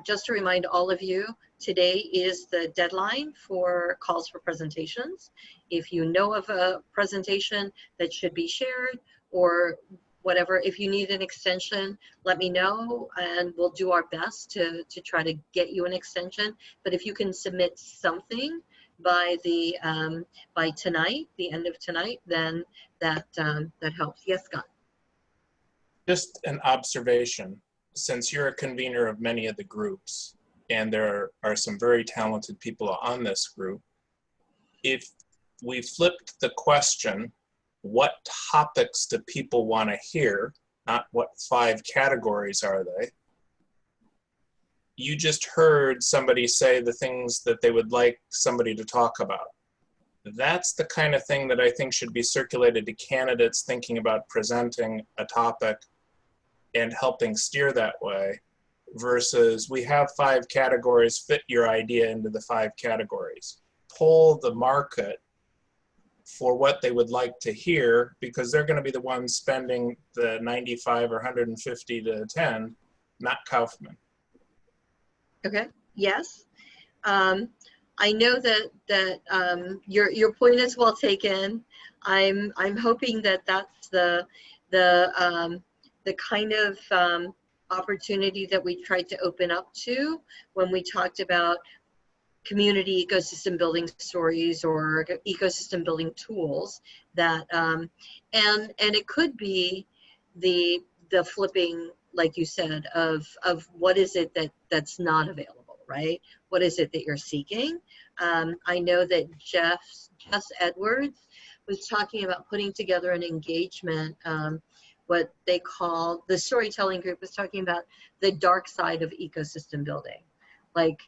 A: Just to remind all of you, today is the deadline for calls for presentations. If you know of a presentation that should be shared or whatever, if you need an extension, let me know and we'll do our best to try to get you an extension. But if you can submit something by the by tonight, the end of tonight, then that helps. Yes, Scott.
I: Just an observation, since you're a convener of many of the groups, and there are some very talented people on this group, if we flipped the question, what topics do people want to hear, not what 5 categories are they? You just heard somebody say the things that they would like somebody to talk about. That's the kind of thing that I think should be circulated to candidates thinking about presenting a topic and helping steer that way, versus we have 5 categories, fit your idea into the 5 categories. Poll the market for what they would like to hear, because they're going to be the ones spending the 95 or 150 to attend, not Kaufman.
A: Okay. Yes. I know that your point is well taken. I'm hoping that that's the kind of opportunity that we tried to open up to when we talked about community ecosystem building stories or ecosystem building tools, that and it could be the flipping, like you said, of what is it that's not available, right? What is it that you're seeking? I know that Jess Edwards was talking about putting together an engagement, what they call, the storytelling group was talking about the dark side of ecosystem building. Like,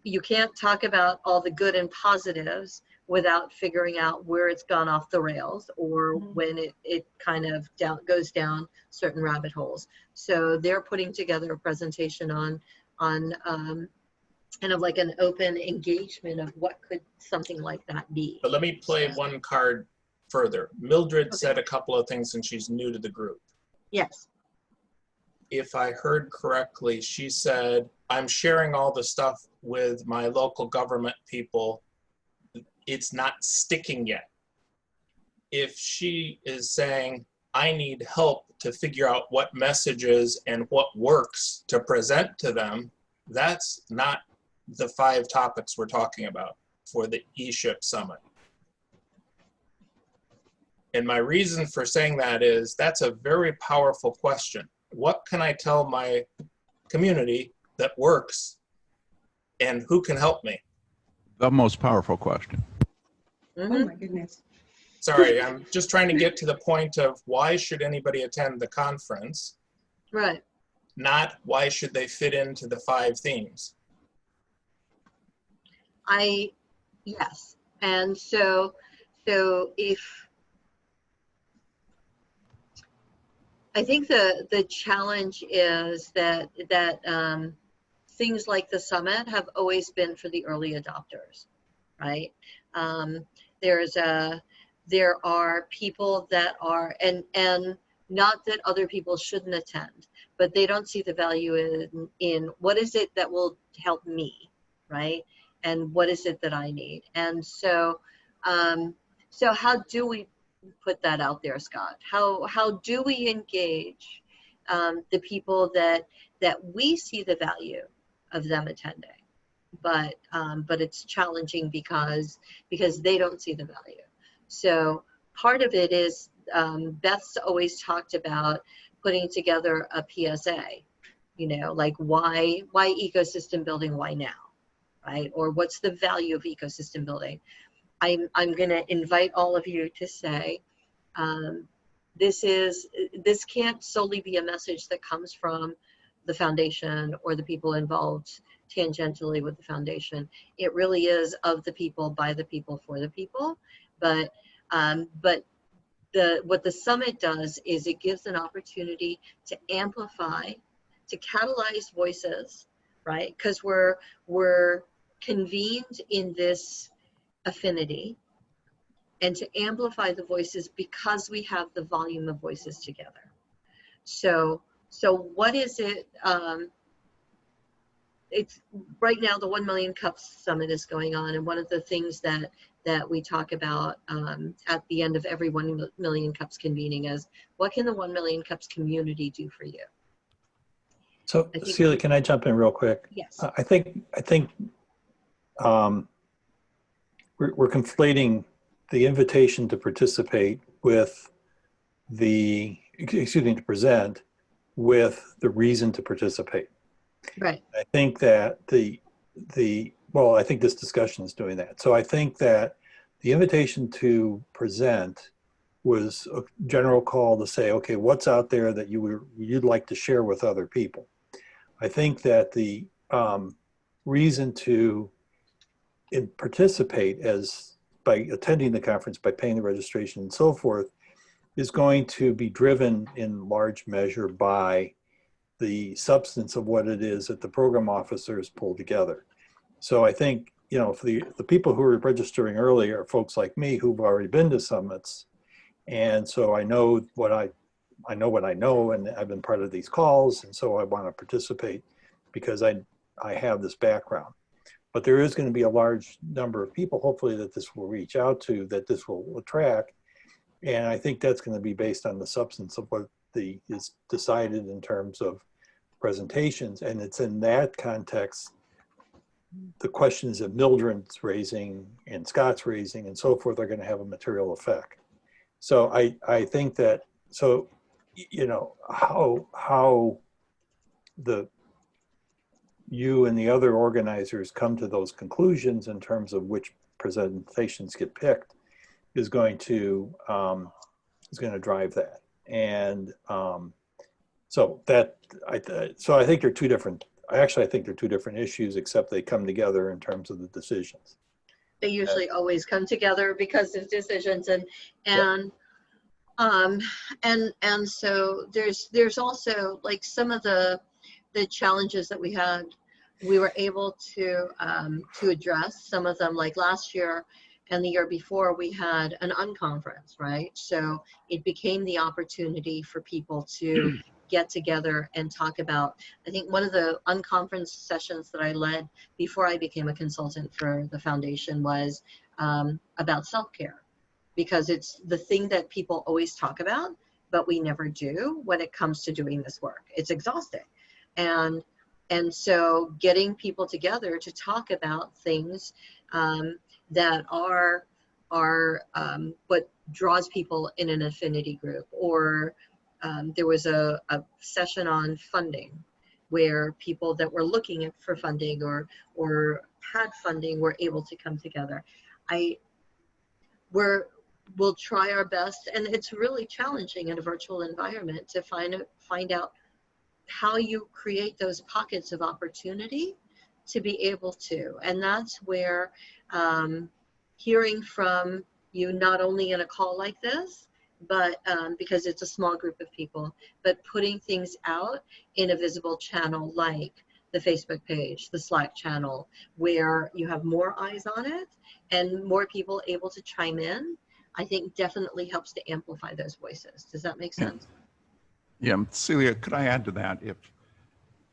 A: you can't talk about all the good and positives without figuring out where it's gone off the rails, or when it kind of goes down certain rabbit holes. So they're putting together a presentation on kind of like an open engagement of what could something like that be.
I: But let me play one card further. Mildred said a couple of things, and she's new to the group.
A: Yes.
I: If I heard correctly, she said, I'm sharing all the stuff with my local government people. It's not sticking yet. If she is saying, I need help to figure out what messages and what works to present to them, that's not the 5 topics we're talking about for the ESHIP Summit. And my reason for saying that is that's a very powerful question. What can I tell my community that works, and who can help me?
F: The most powerful question.
B: Oh my goodness.
I: Sorry, I'm just trying to get to the point of why should anybody attend the conference?
A: Right.
I: Not why should they fit into the 5 themes?
A: Yes. And so if, I think the challenge is that things like the summit have always been for the early adopters, right? There are people that are, and not that other people shouldn't attend, but they don't see the value in what is it that will help me, right? And what is it that I need? And so how do we put that out there, Scott? How do we engage the people that we see the value of them attending, but it's challenging because they don't see the value. So part of it is Beth's always talked about putting together a PSA, you know, like why ecosystem building, why now, right? Or what's the value of ecosystem building? I'm going to invite all of you to say, this can't solely be a message that comes from the foundation or the people involved tangentially with the foundation. It really is of the people, by the people, for the people. But what the summit does is it gives an opportunity to amplify, to catalyze voices, right? Because we're convened in this affinity, and to amplify the voices because we have the volume of voices together. So what is it? It's right now the 1 Million Cups Summit is going on, and one of the things that we talk about at the end of every 1 Million Cups convening is, what can the 1 Million Cups community do for you?
G: So Celia, can I jump in real quick?
A: Yes.
G: I think we're conflating the invitation to participate with to present with the reason to participate.
A: Right.
G: I think that I think this discussion is doing that. So I think that the invitation to present was a general call to say, okay, what's out there that you'd like to share with other people? I think that the reason to participate by attending the conference, by paying the registration and so forth, is going to be driven in large measure by the substance of what it is that the program officers pull together. So I think, you know, for the people who are registering early are folks like me who've already been to summits. And so I know what I know, and I've been part of these calls. And so I want to participate because I have this background. But there is going to be a large number of people, hopefully, that this will reach out to, that this will attract. And I think that's going to be based on the substance of what is decided in terms of presentations. And it's in that context, the questions that Mildred's raising and Scott's raising and so forth are going to have a material effect. So I think that, so, you know, how you and the other organizers come to those conclusions in terms of which presentations get picked is going to drive that. And so I think they're two different. Actually, I think they're two different issues, except they come together in terms of the decisions.
A: They usually always come together because of decisions, and so there's also like some of the challenges that we had. We were able to address some of them, like last year and the year before we had an unconference, right? So it became the opportunity for people to get together and talk about, I think one of the unconference sessions that I led before I became a consultant for the foundation was about self-care, because it's the thing that people always talk about, but we never do when it comes to doing this work. It's exhausting. And so getting people together to talk about things that are what draws people in an affinity group, or there was a session on funding where people that were looking for funding or had funding were able to come together. We'll try our best, and it's really challenging in a virtual environment to find out how you create those pockets of opportunity to be able to. And that's where hearing from you, not only in a call like this, but because it's a small group of people, but putting things out in a visible channel like the Facebook page, the Slack channel, where you have more eyes on it and more people able to chime in, I think definitely helps to amplify those voices. Does that make sense?
F: Yeah, Celia, could I add to that?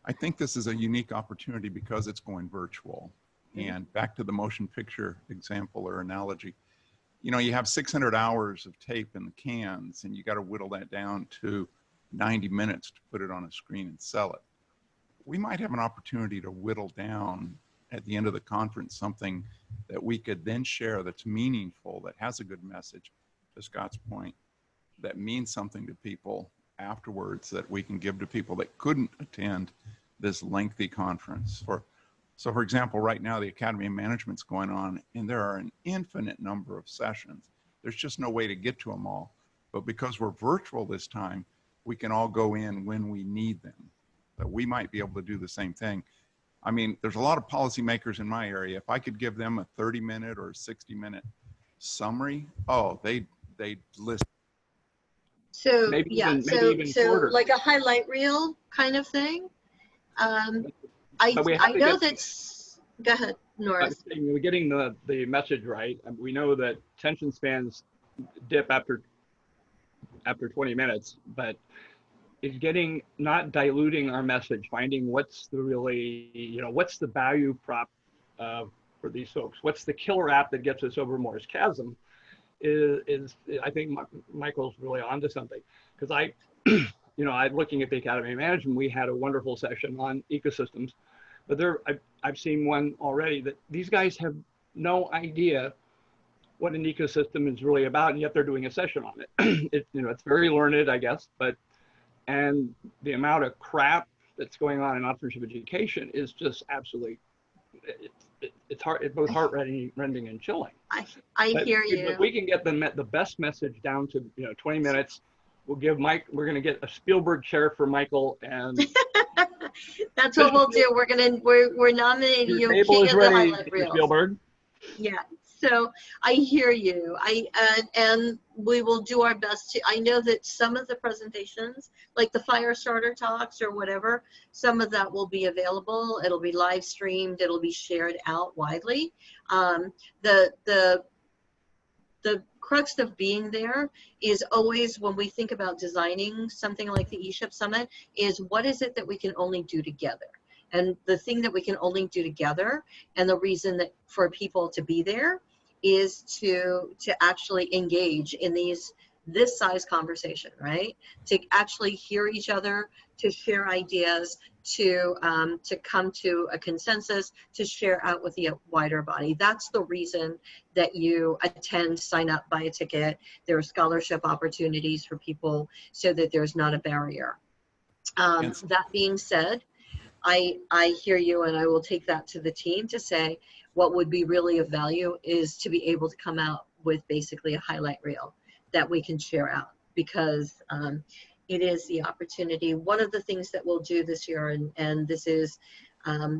F: I think this is a unique opportunity because it's going virtual. And back to the motion picture example or analogy, you know, you have 600 hours of tape in the cans, and you got to whittle that down to 90 minutes to put it on a screen and sell it. We might have an opportunity to whittle down at the end of the conference something that we could then share that's meaningful, that has a good message, to Scott's point, that means something to people afterwards, that we can give to people that couldn't attend this lengthy conference. So for example, right now the Academy of Management's going on, and there are an infinite number of sessions. There's just no way to get to them all. But because we're virtual this time, we can all go in when we need them. But we might be able to do the same thing. I mean, there's a lot of policymakers in my area. If I could give them a 30-minute or a 60-minute summary, oh, they'd listen.
A: So
E: Maybe
A: yeah,
E: even
A: so
E: shorter.
A: like a highlight reel kind of thing.
E: But we have
A: I
E: to
A: know
E: get-
A: that's, go ahead, Norris.
E: We're getting the message right. We know that attention spans dip after 20 minutes, but it's getting, not diluting our message, finding what's the really, what's the value prop for these folks? What's the killer app that gets us over Moore's chasm? Is I think Michael's really onto something, because I'm looking at the Academy of Management. We had a wonderful session on ecosystems, but I've seen one already that these guys have no idea what an ecosystem is really about, and yet they're doing a session on it. It's very learned, I guess, and the amount of crap that's going on in entrepreneurship education is just absolutely, it's both heart-rending and chilling.
A: I
E: But
A: hear
E: if
A: you.
E: we can get the best message down to 20 minutes, we'll give Mike. We're going to get a Spielberg chair for Michael, and
A: That's what we'll do. We're nominating
E: your
A: you
E: table
A: king
E: is
A: of the
E: ready,
A: highlight
E: Mr.
A: reels.
E: Spielberg.
A: Yeah. So I hear you. And we will do our best to. I know that some of the presentations, like the fire starter talks or whatever, some of that will be available. It'll be live streamed. It'll be shared out widely. The crux of being there is always, when we think about designing something like the ESHIP Summit, is what is it that we can only do together? And the thing that we can only do together, and the reason that for people to be there, is to actually engage in this size conversation, right? To actually hear each other, to share ideas, to come to a consensus, to share out with the wider body. That's the reason that you attend, sign up, buy a ticket. There are scholarship opportunities for people so that there's not a barrier. That being said, I hear you, and I will take that to the team to say what would be really of value is to be able to come out with basically a highlight reel that we can share out, because it is the opportunity. One of the things that we'll do this year, and this is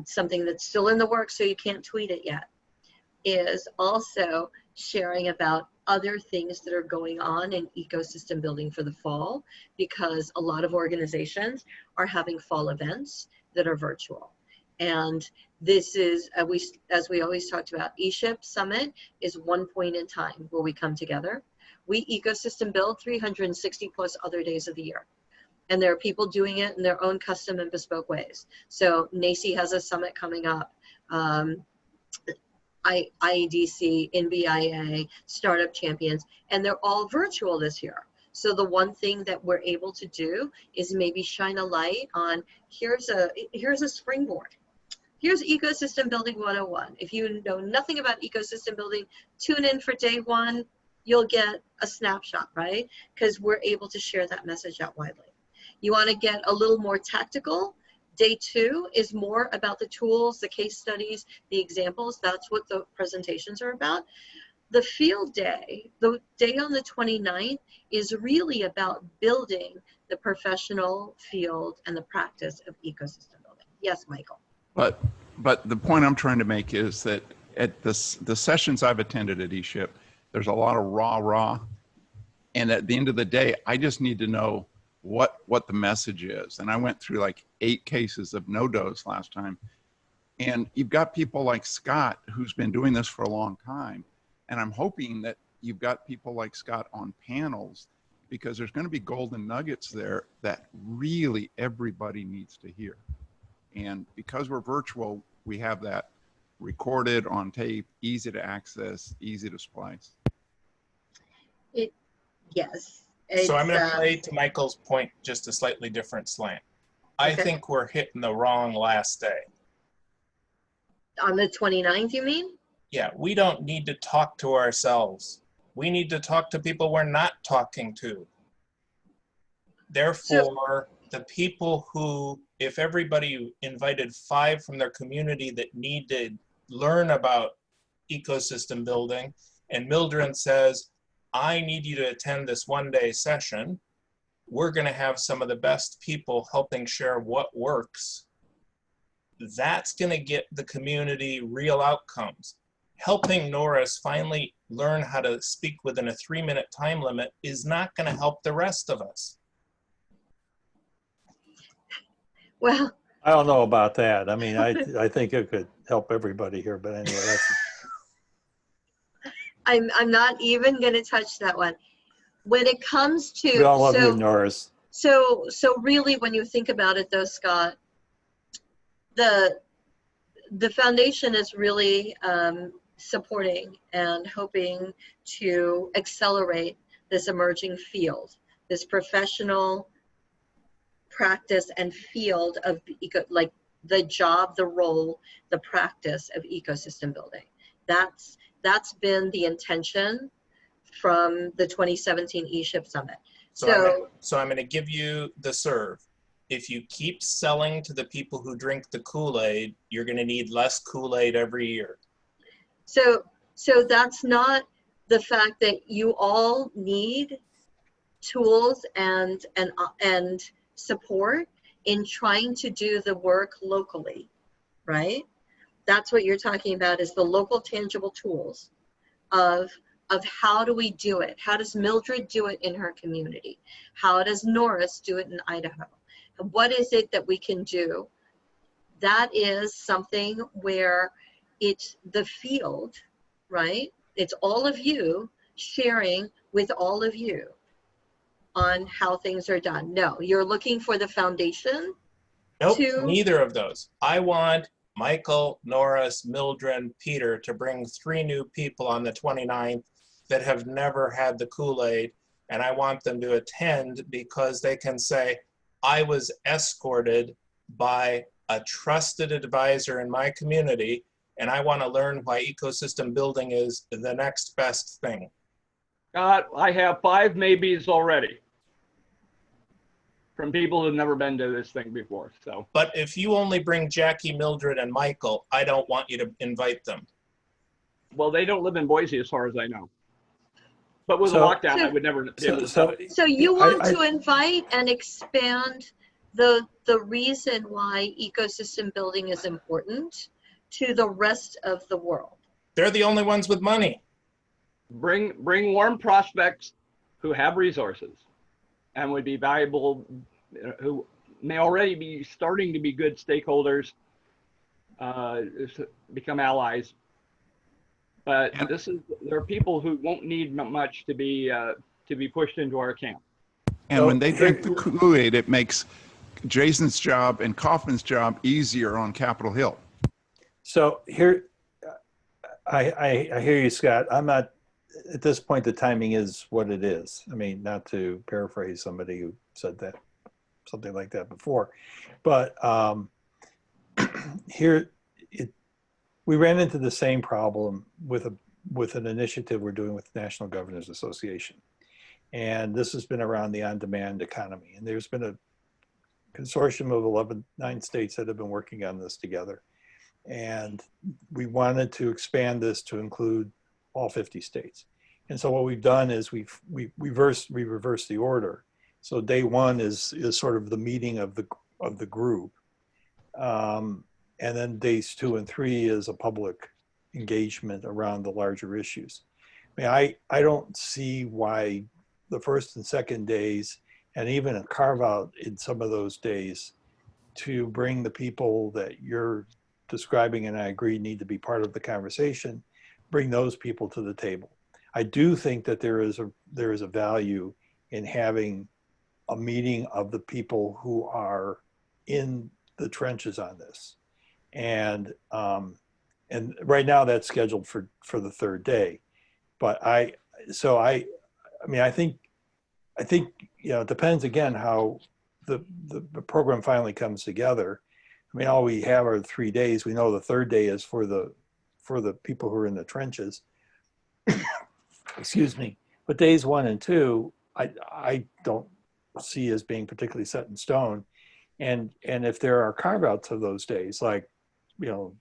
A: something that's still in the works, so you can't tweet it yet, is also sharing about other things that are going on in ecosystem building for the fall, because a lot of organizations are having fall events that are virtual. And this is, as we always talked about, ESHIP Summit is one point in time where we come together. We ecosystem build 360 plus other days of the year. And there are people doing it in their own custom and bespoke ways. So NACI has a summit coming up. IEDC, NBIA, Startup Champions, and they're all virtual this year. So the one thing that we're able to do is maybe shine a light on, here's a springboard. Here's Ecosystem Building 101. If you know nothing about ecosystem building, tune in for day one. You'll get a snapshot, right? Because we're able to share that message out widely. You want to get a little more tactical? Day two is more about the tools, the case studies, the examples. That's what the presentations are about. The field day, the day on the 29th, is really about building the professional field and the practice of ecosystem building. Yes, Michael.
F: But the point I'm trying to make is that at the sessions I've attended at ESHIP, there's a lot of rah. And at the end of the day, I just need to know what the message is. And I went through like 8 cases of no-dos last time. And you've got people like Scott, who's been doing this for a long time. And I'm hoping that you've got people like Scott on panels, because there's going to be golden nuggets there that really everybody needs to hear. And because we're virtual, we have that recorded on tape, easy to access, easy to splice.
A: Yes.
I: So I'm going to play to Michael's point just a slightly different slant. I think we're hitting the wrong last day.
A: On the 29th, you mean?
I: Yeah, we don't need to talk to ourselves. We need to talk to people we're not talking to. Therefore, the people who, if everybody invited 5 from their community that need to learn about ecosystem building, and Mildred says, I need you to attend this one-day session, we're going to have some of the best people helping share what works. That's going to get the community real outcomes. Helping Norris finally learn how to speak within a 3-minute time limit is not going to help the rest of us.
A: Well,
G: I don't know about that. I mean, I think it could help everybody here, but anyway, that's.
A: I'm not even going to touch that one. When it comes to,
G: We all love you, Norris.
A: So really, when you think about it, though, Scott, the foundation is really supporting and hoping to accelerate this emerging field, this professional practice and field of like the job, the role, the practice of ecosystem building. That's been the intention from the 2017 ESHIP Summit.
I: So I'm going to give you the serve. If you keep selling to the people who drink the Kool-Aid, you're going to need less Kool-Aid every year.
A: So that's not the fact that you all need tools and support in trying to do the work locally, right? That's what you're talking about, is the local tangible tools of how do we do it? How does Mildred do it in her community? How does Norris do it in Idaho? What is it that we can do? That is something where it's the field, right? It's all of you sharing with all of you on how things are done. No, you're looking for the foundation.
I: Nope, neither of those. I want Michael, Norris, Mildred, Peter to bring 3 new people on the 29th that have never had the Kool-Aid, and I want them to attend because they can say, I was escorted by a trusted advisor in my community, and I want to learn why ecosystem building is the next best thing.
E: I have 5 maybes already from people who've never been to this thing before. So,
I: but if you only bring Jackie, Mildred, and Michael, I don't want you to invite them.
E: Well, they don't live in Boise as far as I know. But with the lockdown, I would never be able to.
A: So you want to invite and expand the reason why ecosystem building is important to the rest of the world.
I: They're the only ones with money.
E: Bring warm prospects who have resources and would be valuable, who may already be starting to be good stakeholders, become allies. But there are people who won't need much to be pushed into our camp.
F: And when they drink the Kool-Aid, it makes Jason's job and Kaufman's job easier on Capitol Hill.
G: So here, I hear you, Scott. I'm not, at this point, the timing is what it is. I mean, not to paraphrase somebody who said that, something like that before, but here, we ran into the same problem with an initiative we're doing with the National Governors Association. And this has been around the on-demand economy. And there's been a consortium of 9 states that have been working on this together. And we wanted to expand this to include all 50 states. And so what we've done is we reversed the order. So day 1 is sort of the meeting of the group. And then days 2 and 3 is a public engagement around the larger issues. I mean, I don't see why the first and second days, and even a carve out in some of those days, to bring the people that you're describing, and I agree need to be part of the conversation, bring those people to the table. I do think that there is a value in having a meeting of the people who are in the trenches on this. And right now that's scheduled for the 3rd day. But I think, you know, it depends again how the program finally comes together. I mean, all we have are 3 days. We know the third day is for the people who are in the trenches. Excuse me. But days 1 and 2, I don't see as being particularly set in stone. And if there are carve outs of those days, like, you know,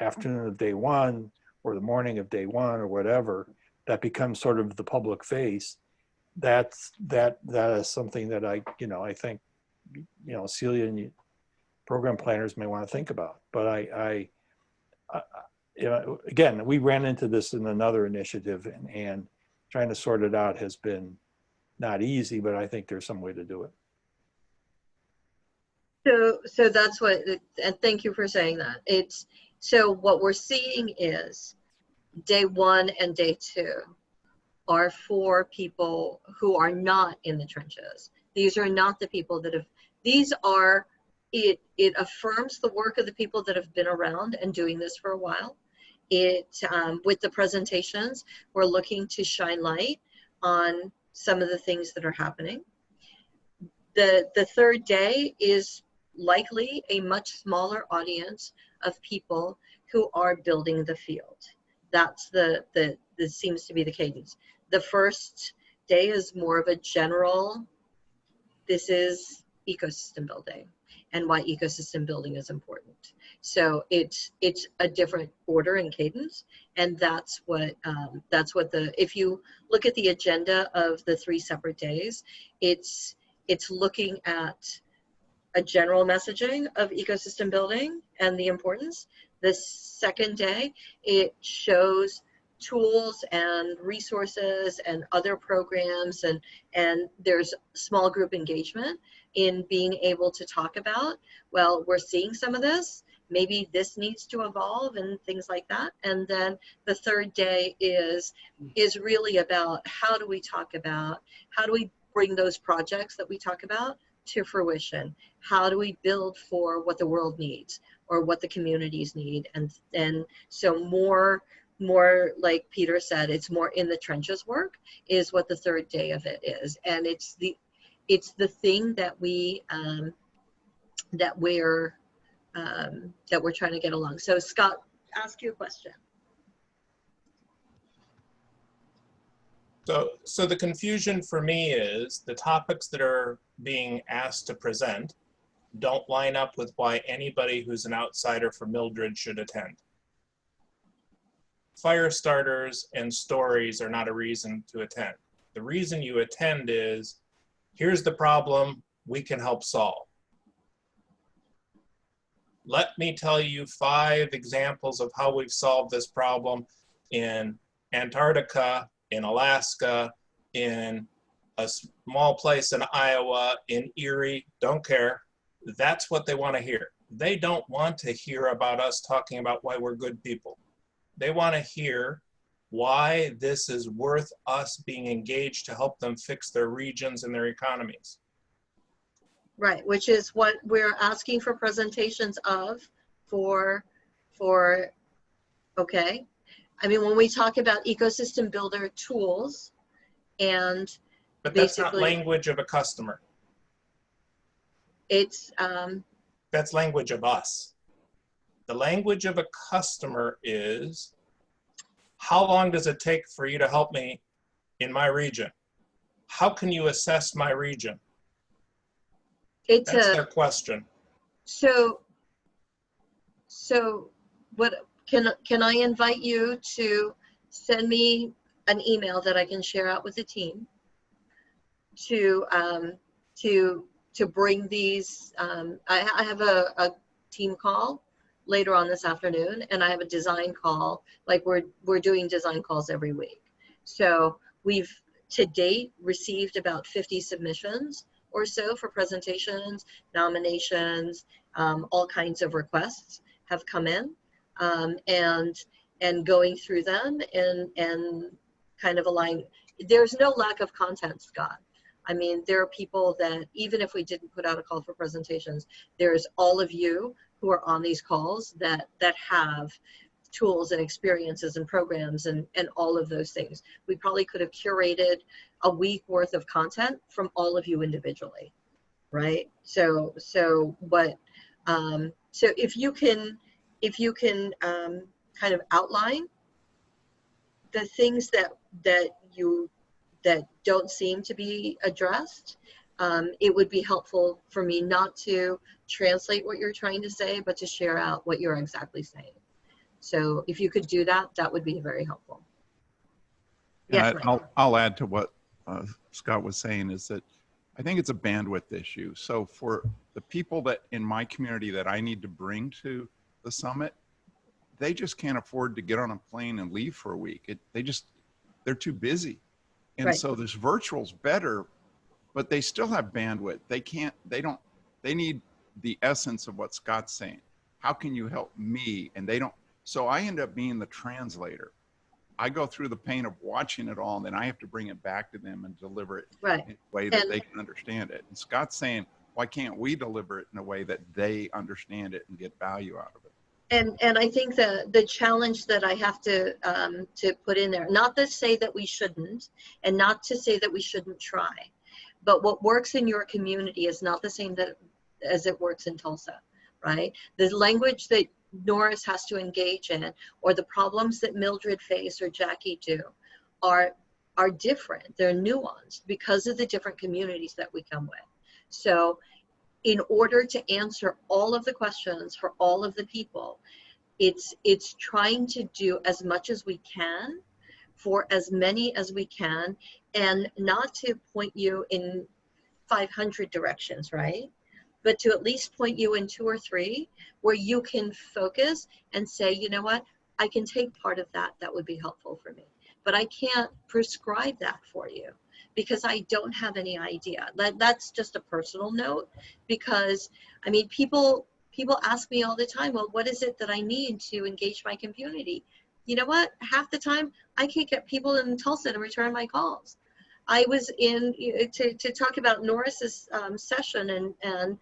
G: afternoon of day 1 or the morning of day 1 or whatever, that becomes sort of the public face. That is something that I think, you know, Celia and you, program planners may want to think about. But I you know, again, we ran into this in another initiative, and trying to sort it out has been not easy, but I think there's some way to do it.
A: So that's what, and thank you for saying that. So what we're seeing is day 1 and day 2 are for people who are not in the trenches. These are not the people that have, these are, it affirms the work of the people that have been around and doing this for a while. With the presentations, we're looking to shine light on some of the things that are happening. The third day is likely a much smaller audience of people who are building the field. That's this seems to be the cadence. The first day is more of a general, this is ecosystem building and why ecosystem building is important. So it's a different order and cadence, and that's what if you look at the agenda of the 3 separate days, it's looking at a general messaging of ecosystem building and the importance. The second day, it shows tools and resources and other programs, and there's small group engagement in being able to talk about, well, we're seeing some of this, maybe this needs to evolve and things like that. And then the third day is really about how do we bring those projects that we talk about to fruition? How do we build for what the world needs or what the communities need? And so more like Peter said, it's more in the trenches work is what the third day of it is. And it's the thing that we're trying to get along. So Scott, ask you a question.
I: So the confusion for me is the topics that are being asked to present don't line up with why anybody who's an outsider from Mildred should attend. Fire starters and stories are not a reason to attend. The reason you attend is, here's the problem we can help solve. Let me tell you 5 examples of how we've solved this problem in Antarctica, in Alaska, in a small place in Iowa, in Erie, don't care. That's what they want to hear. They don't want to hear about us talking about why we're good people. They want to hear why this is worth us being engaged to help them fix their regions and their economies.
A: Right, which is what we're asking for presentations of for okay. I mean, when we talk about ecosystem builder tools and
I: but that's not language of a customer.
A: It's
I: that's language of us. The language of a customer is, how long does it take for you to help me in my region? How can you assess my region? That's their question.
A: So what can I invite you to send me an email that I can share out with the team to bring these. I have a team call later on this afternoon, and I have a design call. Like we're doing design calls every week. So we've to date received about 50 submissions or so for presentations, nominations, all kinds of requests have come in, and going through them and kind of align. There's no lack of content, Scott. I mean, there are people that even if we didn't put out a call for presentations, there's all of you who are on these calls that have tools and experiences and programs and all of those things. We probably could have curated a week worth of content from all of you individually, right? So So if you can kind of outline the things that don't seem to be addressed, it would be helpful for me not to translate what you're trying to say, but to share out what you're exactly saying. So if you could do that, that would be very helpful. Yes, Mike.
F: I'll add to what Scott was saying, is that I think it's a bandwidth issue. So for the people that in my community that I need to bring to the summit, they just can't afford to get on a plane and leave for a week. They're too busy. And
A: Right.
F: so this virtual's better, but they still have bandwidth. They need the essence of what Scott's saying. How can you help me? And they don't. So I end up being the translator. I go through the pain of watching it all, and then I have to bring it back to them and deliver it
A: Right.
F: in a way that they can understand it. And Scott's saying, why can't we deliver it in a way that they understand it and get value out of it?
A: And I think the challenge that I have to put in there, not to say that we shouldn't, and not to say that we shouldn't try, but what works in your community is not the same as it works in Tulsa, right? The language that Norris has to engage in, or the problems that Mildred face or Jackie do, are different. They're nuanced because of the different communities that we come with. So in order to answer all of the questions for all of the people, it's trying to do as much as we can for as many as we can, and not to point you in 500 directions, right? But to at least point you in 2 or 3 where you can focus and say, you know what, I can take part of that. That would be helpful for me. But I can't prescribe that for you because I don't have any idea. That's just a personal note, because I mean, people ask me all the time, well, what is it that I need to engage my community? You know what? Half the time I can't get people in Tulsa to return my calls. I was in to talk about Norris's session and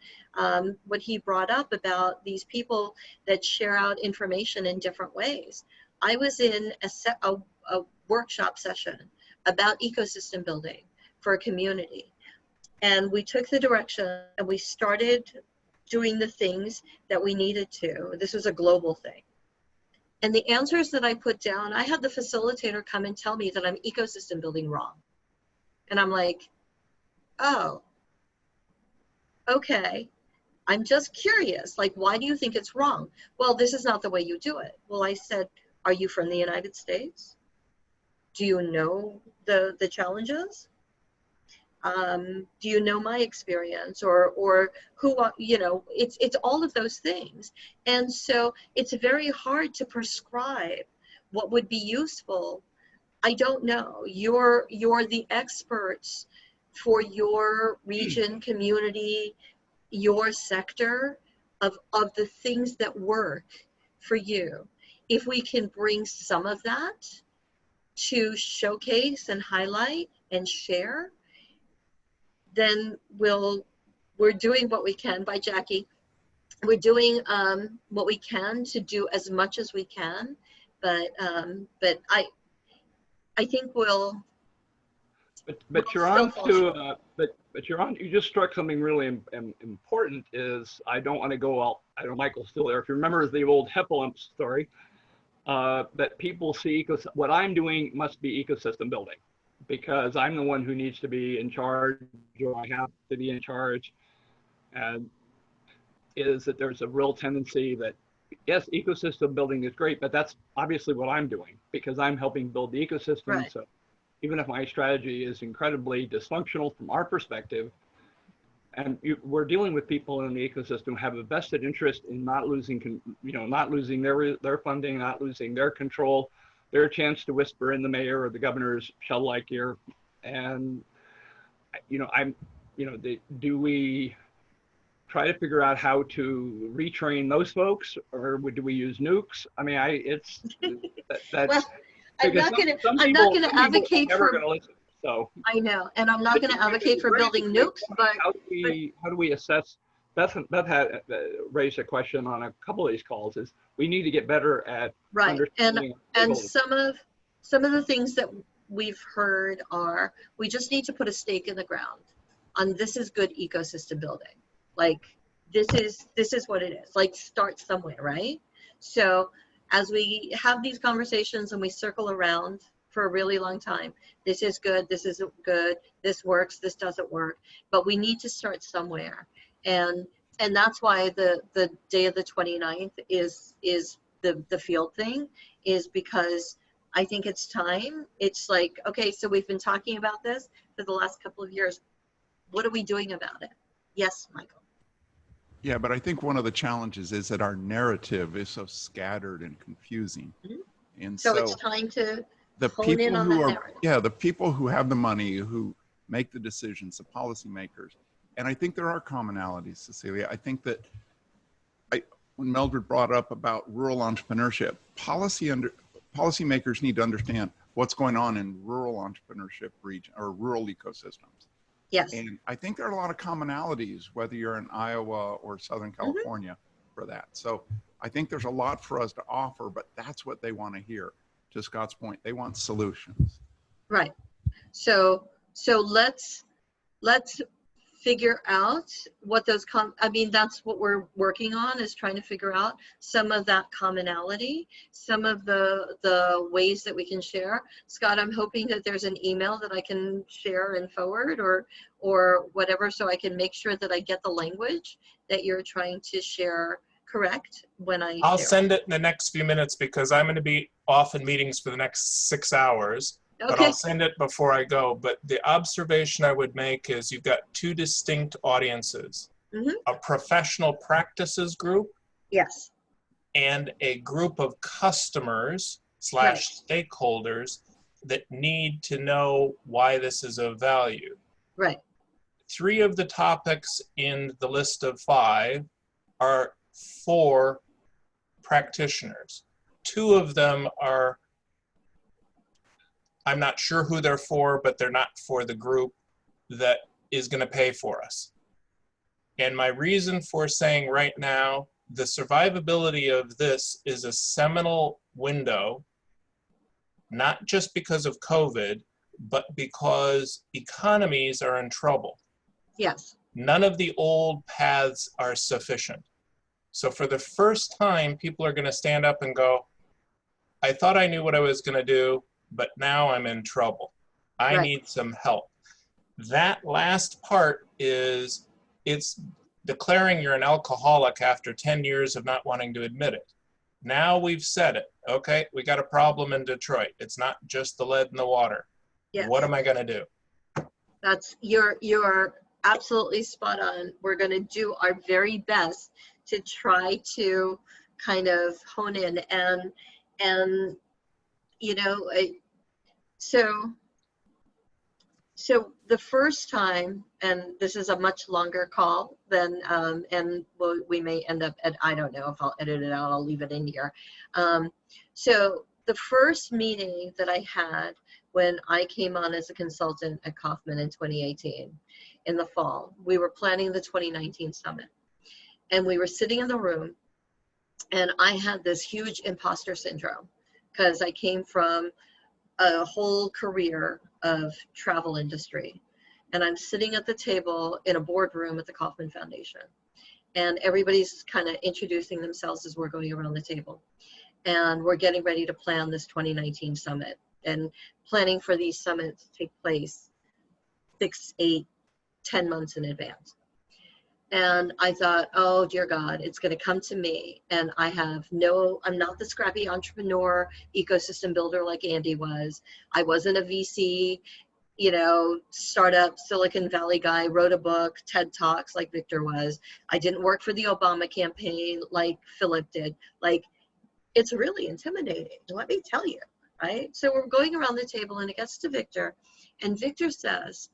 A: what he brought up about these people that share out information in different ways. I was in a workshop session about ecosystem building for a community, and we took the direction and we started doing the things that we needed to. This was a global thing. And the answers that I put down, I had the facilitator come and tell me that I'm ecosystem building wrong. And I'm like, oh, okay. I'm just curious, like, why do you think it's wrong? Well, this is not the way you do it. Well, I said, are you from the United States? Do you know the challenges? Do you know my experience, or who, you know, it's all of those things. And so it's very hard to prescribe what would be useful. I don't know. You're the experts for your region, community, your sector of the things that work for you. If we can bring some of that to showcase and highlight and share, then we're doing what we can. By Jackie, we're doing what we can to do as much as we can, but I think we'll.
E: But you're on to but you're on. You just struck something really important. Is I don't want to go out. I know Michael's still there. If you remember the old Heffalump story, that people see what I'm doing must be ecosystem building, because I'm the one who needs to be in charge, or I have to be in charge. And is that there's a real tendency that, yes, ecosystem building is great, but that's obviously what I'm doing because I'm helping build the ecosystem.
A: Right.
E: So even if my strategy is incredibly dysfunctional from our perspective, and we're dealing with people in the ecosystem who have a vested interest in not losing, not losing their funding, not losing their control, their chance to whisper in the mayor or the governor's shell-like ear. And, do we try to figure out how to retrain those folks, or do we use nukes? I mean, that's.
A: Well, I'm not going to advocate for.
E: Gonna listen, so
A: I know, and I'm not going to advocate for building nukes, but
E: how do we assess? Beth had raised a question on a couple of these calls. Is we need to get better at understanding.
A: And some of the things that we've heard are, we just need to put a stake in the ground on this is good ecosystem building. Like, this is what it is. Like, start somewhere, right? So as we have these conversations and we circle around for a really long time, this is good, this isn't good, this works, this doesn't work, but we need to start somewhere. And that's why the day of the 29th is the field thing, is because I think it's time. It's like, okay, so we've been talking about this for the last couple of years. What are we doing about it? Yes, Michael.
F: Yeah, but I think one of the challenges is that our narrative is so scattered and confusing. And
A: So it's time to
F: the
A: hone in
F: people
A: on
F: who
A: that
F: are,
A: narrative.
F: yeah, the people who have the money, who make the decisions, the policymakers. And I think there are commonalities, Cecilia. I think that when Mildred brought up about rural entrepreneurship, policymakers need to understand what's going on in rural entrepreneurship region or rural ecosystems.
A: Yes.
F: And I think there are a lot of commonalities, whether you're in Iowa or Southern California for that. So I think there's a lot for us to offer, but that's what they want to hear. To Scott's point, they want solutions.
A: Right. So let's figure out what those I mean, that's what we're working on, is trying to figure out some of that commonality, some of the ways that we can share. Scott, I'm hoping that there's an email that I can share and forward or whatever, so I can make sure that I get the language that you're trying to share correct when
I: I'll
A: share.
I: send it in the next few minutes because I'm going to be off in meetings for the next 6 hours.
A: Okay.
I: But I'll send it before I go. But the observation I would make is you've got two distinct audiences. A professional practices group.
A: Yes.
I: And a group of customers / stakeholders that need to know why this is of value.
A: Right.
I: 3 of the topics in the list of 5 are for practitioners. 2 of them are, I'm not sure who they're for, but they're not for the group that is going to pay for us. And my reason for saying right now, the survivability of this is a seminal window, not just because of COVID, but because economies are in trouble.
A: Yes.
I: None of the old paths are sufficient. So for the first time, people are going to stand up and go, I thought I knew what I was going to do, but now I'm in trouble. I need some help. That last part is, it's declaring you're an alcoholic after 10 years of not wanting to admit it. Now we've said it. Okay, we got a problem in Detroit. It's not just the lead in the water.
A: Yes.
I: What am I going to do?
A: That's, you're absolutely spot on. We're going to do our very best to try to kind of hone in and you know, so the first time, and this is a much longer call than, and we may end up at, I don't know if I'll edit it out, I'll leave it in here. So the first meeting that I had when I came on as a consultant at Kauffman in 2018, in the fall, we were planning the 2019 summit. And we were sitting in the room, and I had this huge imposter syndrome because I came from a whole career of travel industry. And I'm sitting at the table in a boardroom at the Kauffman Foundation. And everybody's kind of introducing themselves as we're going around the table. And we're getting ready to plan this 2019 summit, and planning for these summits to take place 6, 8, 10 months in advance. And I thought, oh dear God, it's going to come to me. And I'm not the scrappy entrepreneur, ecosystem builder like Andy was. I wasn't a VC, you know, startup Silicon Valley guy, wrote a book, TED Talks like Victor was. I didn't work for the Obama campaign like Philip did. Like, it's really intimidating, let me tell you, right? So we're going around the table, and it gets to Victor, and Victor says,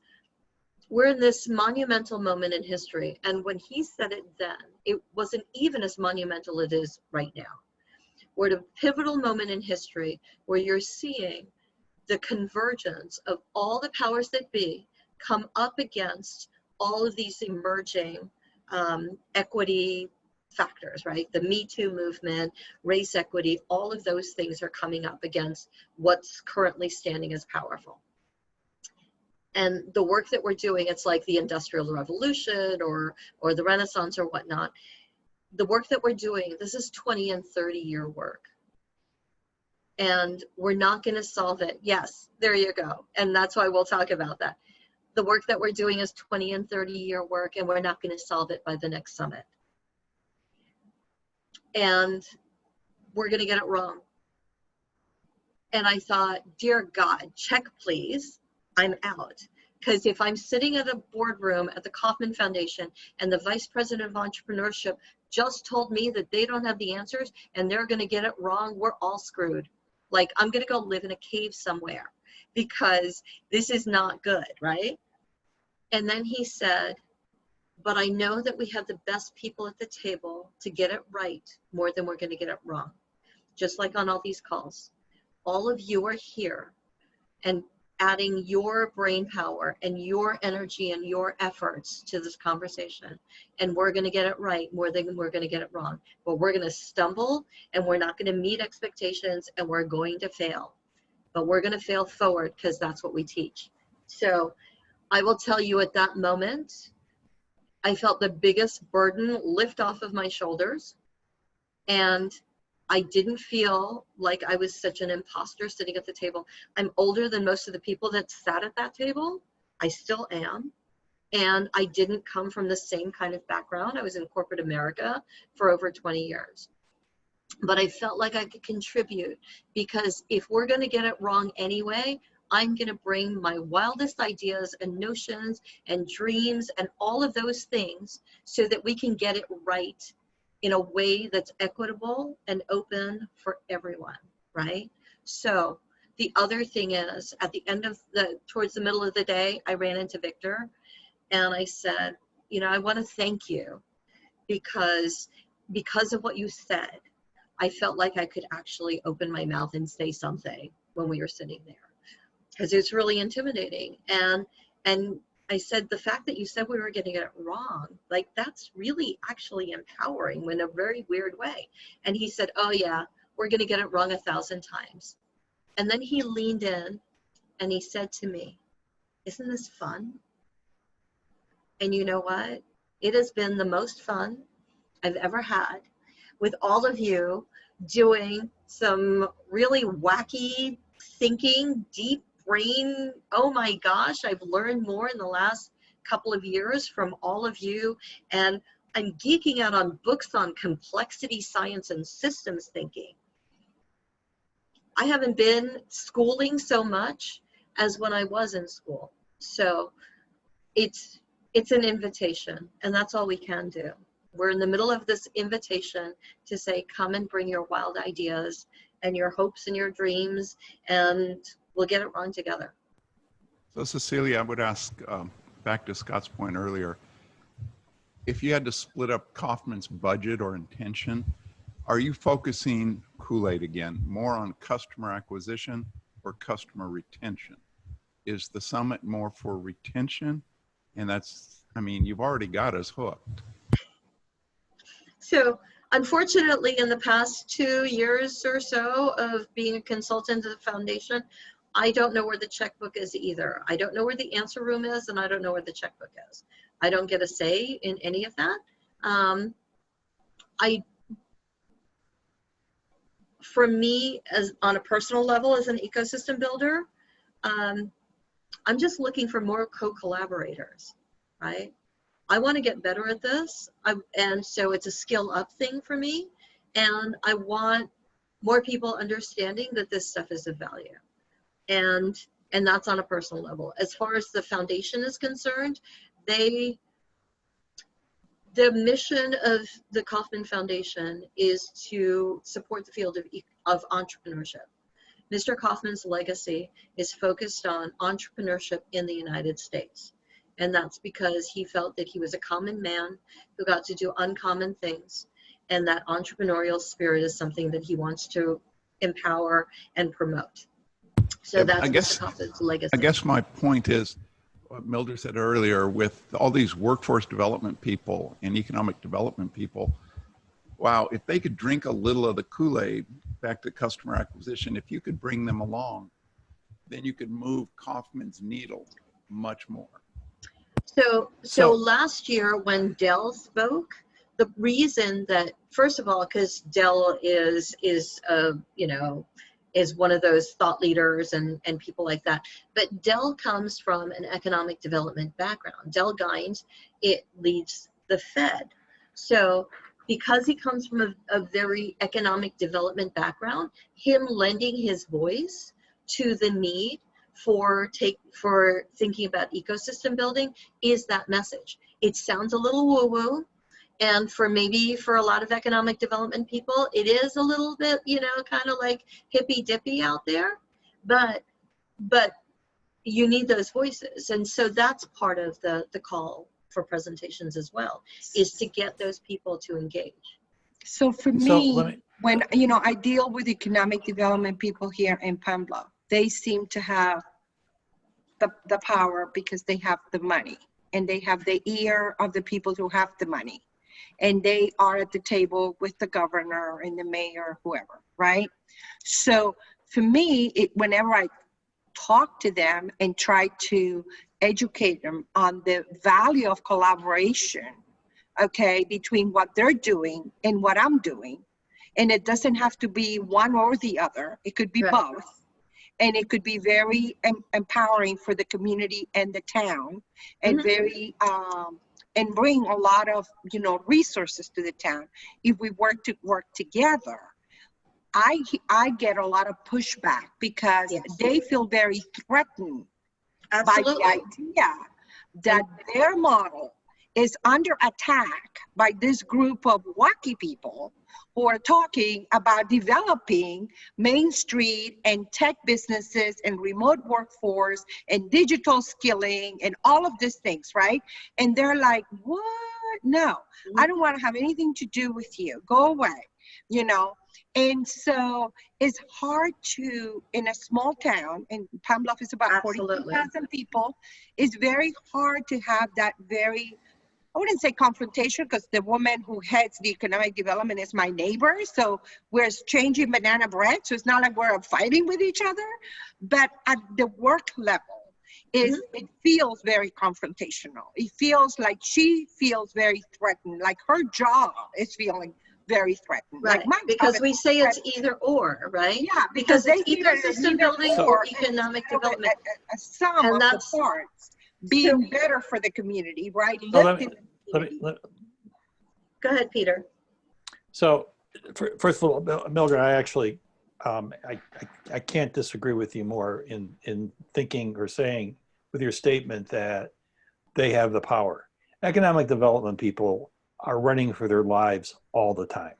A: we're in this monumental moment in history. And when he said it then, it wasn't even as monumental as it is right now. We're at a pivotal moment in history where you're seeing the convergence of all the powers that be come up against all of these emerging equity factors, right? The Me Too movement, race equity, all of those things are coming up against what's currently standing as powerful. And the work that we're doing, it's like the Industrial Revolution or the Renaissance or whatnot. The work that we're doing, this is 20 and 30-year work. And we're not going to solve it. Yes, there you go. And that's why we'll talk about that. The work that we're doing is 20 and 30-year work, and we're not going to solve it by the next summit. And we're going to get it wrong. And I thought, dear God, check please, I'm out. Because if I'm sitting at a boardroom at the Kauffman Foundation and the Vice President of Entrepreneurship just told me that they don't have the answers and they're going to get it wrong, we're all screwed. Like, I'm going to go live in a cave somewhere because this is not good, right? And then he said, but I know that we have the best people at the table to get it right more than we're going to get it wrong. Just like on all these calls. All of you are here and adding your brain power and your energy and your efforts to this conversation. And we're going to get it right more than we're going to get it wrong. But we're going to stumble and we're not going to meet expectations and we're going to fail. But we're going to fail forward because that's what we teach. So I will tell you at that moment, I felt the biggest burden lift off of my shoulders. And I didn't feel like I was such an imposter sitting at the table. I'm older than most of the people that sat at that table. I still am. And I didn't come from the same kind of background. I was in corporate America for over 20 years. But I felt like I could contribute because if we're going to get it wrong anyway, I'm going to bring my wildest ideas and notions and dreams and all of those things so that we can get it right in a way that's equitable and open for everyone, right? So the other thing is, at the end of towards the middle of the day, I ran into Victor and I said, you know, I want to thank you because of what you said, I felt like I could actually open my mouth and say something when we were sitting there. Because it's really intimidating. And I said, the fact that you said we were getting it wrong, like that's really actually empowering in a very weird way. And he said, oh yeah, we're going to get it wrong 1,000 times. And then he leaned in and he said to me, isn't this fun? And you know what? It has been the most fun I've ever had with all of you doing some really wacky thinking, deep brain. Oh my gosh, I've learned more in the last couple of years from all of you. And I'm geeking out on books on complexity science and systems thinking. I haven't been schooling so much as when I was in school. So it's an invitation, and that's all we can do. We're in the middle of this invitation to say, come and bring your wild ideas and your hopes and your dreams, and we'll get it wrong together.
F: So Cecilia, I would ask, back to Scott's point earlier, if you had to split up Kauffman's budget or intention, are you focusing, Kool-Aid again, more on customer acquisition or customer retention? Is the summit more for retention? And that's, I mean, you've already got us hooked.
A: So unfortunately, in the past 2 years or so of being a consultant at the foundation, I don't know where the checkbook is either. I don't know where the answer room is, and I don't know where the checkbook is. I don't get a say in any of that. For me, as on a personal level, as an ecosystem builder, I'm just looking for more co-collaborators, right? I want to get better at this, and so it's a skill up thing for me, and I want more people understanding that this stuff is of value, and that's on a personal level. As far as the foundation is concerned, the mission of the Kauffman Foundation is to support the field of entrepreneurship. Mr. Kauffman's legacy is focused on entrepreneurship in the United States. And that's because he felt that he was a common man who got to do uncommon things. And that entrepreneurial spirit is something that he wants to empower and promote. So
F: Yeah,
A: that's Mr. Kauffman's legacy.
F: I guess my point is, what Mildred said earlier, with all these workforce development people and economic development people, wow, if they could drink a little of the Kool-Aid, back to customer acquisition, if you could bring them along, then you could move Kauffman's needle much more.
A: So last year when Dell spoke, the reason that, first of all, because Dell is one of those thought leaders and people like that, but Dell comes from an economic development background. Dell Gines, it leads the Fed. So because he comes from a very economic development background, him lending his voice to the need for thinking about ecosystem building is that message. It sounds a little woo-woo, and for a lot of economic development people, it is a little bit, kind of like hippy-dippy out there, but you need those voices. And so that's part of the call for presentations as well, is to get those people to engage.
B: So for me, when I deal with economic development people here in Pambla, they seem to have the power because they have the money, and they have the ear of the people who have the money, and they are at the table with the governor and the mayor, whoever, right? So for me, whenever I talk to them and try to educate them on the value of collaboration, okay, between what they're doing and what I'm doing, and it doesn't have to be one or the other, it could be both. And it could be very empowering for the community and the town, and very and bring a lot of resources to the town. If we work together, I get a lot of pushback because they feel very threatened by the idea that their model is under attack by this group of wacky people who are talking about developing Main Street and tech businesses and remote workforce and digital skilling and all of these things, right? And they're like, what? No, I don't want to have anything to do with you. Go away, And so it's hard to, in a small town, and Palm Bluff is about 42,000 people, it's very hard to have that very, I wouldn't say confrontation, because the woman who heads the economic development is my neighbor. So we're exchanging banana bread. So it's not like we're fighting with each other. But at the work level, it feels very confrontational. It feels like she feels very threatened, like her job is feeling very threatened.
A: Right,
B: like
A: because we say it's either or, right?
B: Yeah,
A: because it's ecosystem building or economic development.
B: A sum of the parts being better for the community, right?
G: So
A: Go ahead, Peter.
G: So first of all, Mildred, I actually, I can't disagree with you more in thinking or saying with your statement that they have the power. Economic development people are running for their lives all the time.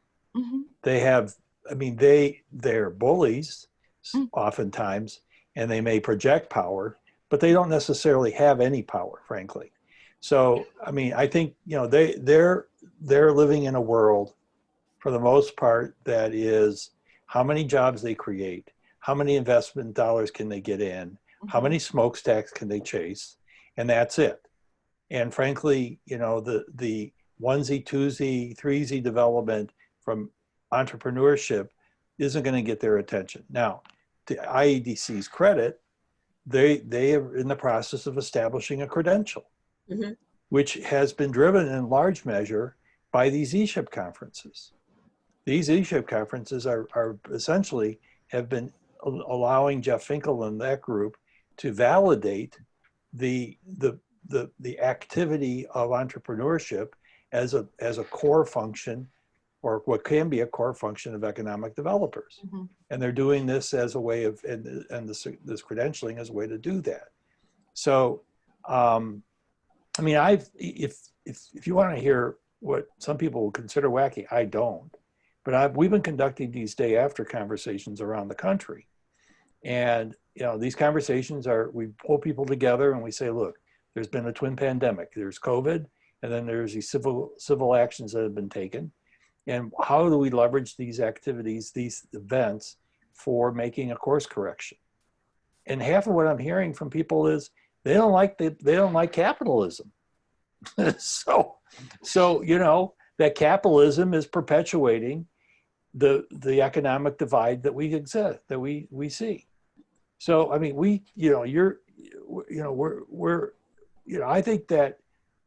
G: They have, they're bullies oftentimes, and they may project power, but they don't necessarily have any power, frankly. So, I think, they're living in a world, for the most part, that is how many jobs they create, how many investment dollars can they get in, how many smokestacks can they chase, and that's it. And frankly, the onesie, twosie, threesie development from entrepreneurship isn't going to get their attention. Now, to IEDC's credit, they are in the process of establishing a credential, which has been driven in large measure by these ESHIP conferences. These ESHIP conferences are essentially have been allowing Jeff Finkel and that group to validate the activity of entrepreneurship as a core function, or what can be a core function of economic developers. And they're doing this as a way of, and this credentialing as a way to do that. So, if you want to hear what some people will consider wacky, I don't. But we've been conducting these day after conversations around the country. And, these conversations we pull people together and we say, look, there's been a twin pandemic. There's COVID, and then there's these civil actions that have been taken. And how do we leverage these activities, these events, for making a course correction? And half of what I'm hearing from people is they don't like capitalism. so that capitalism is perpetuating the economic divide that we see. So I think that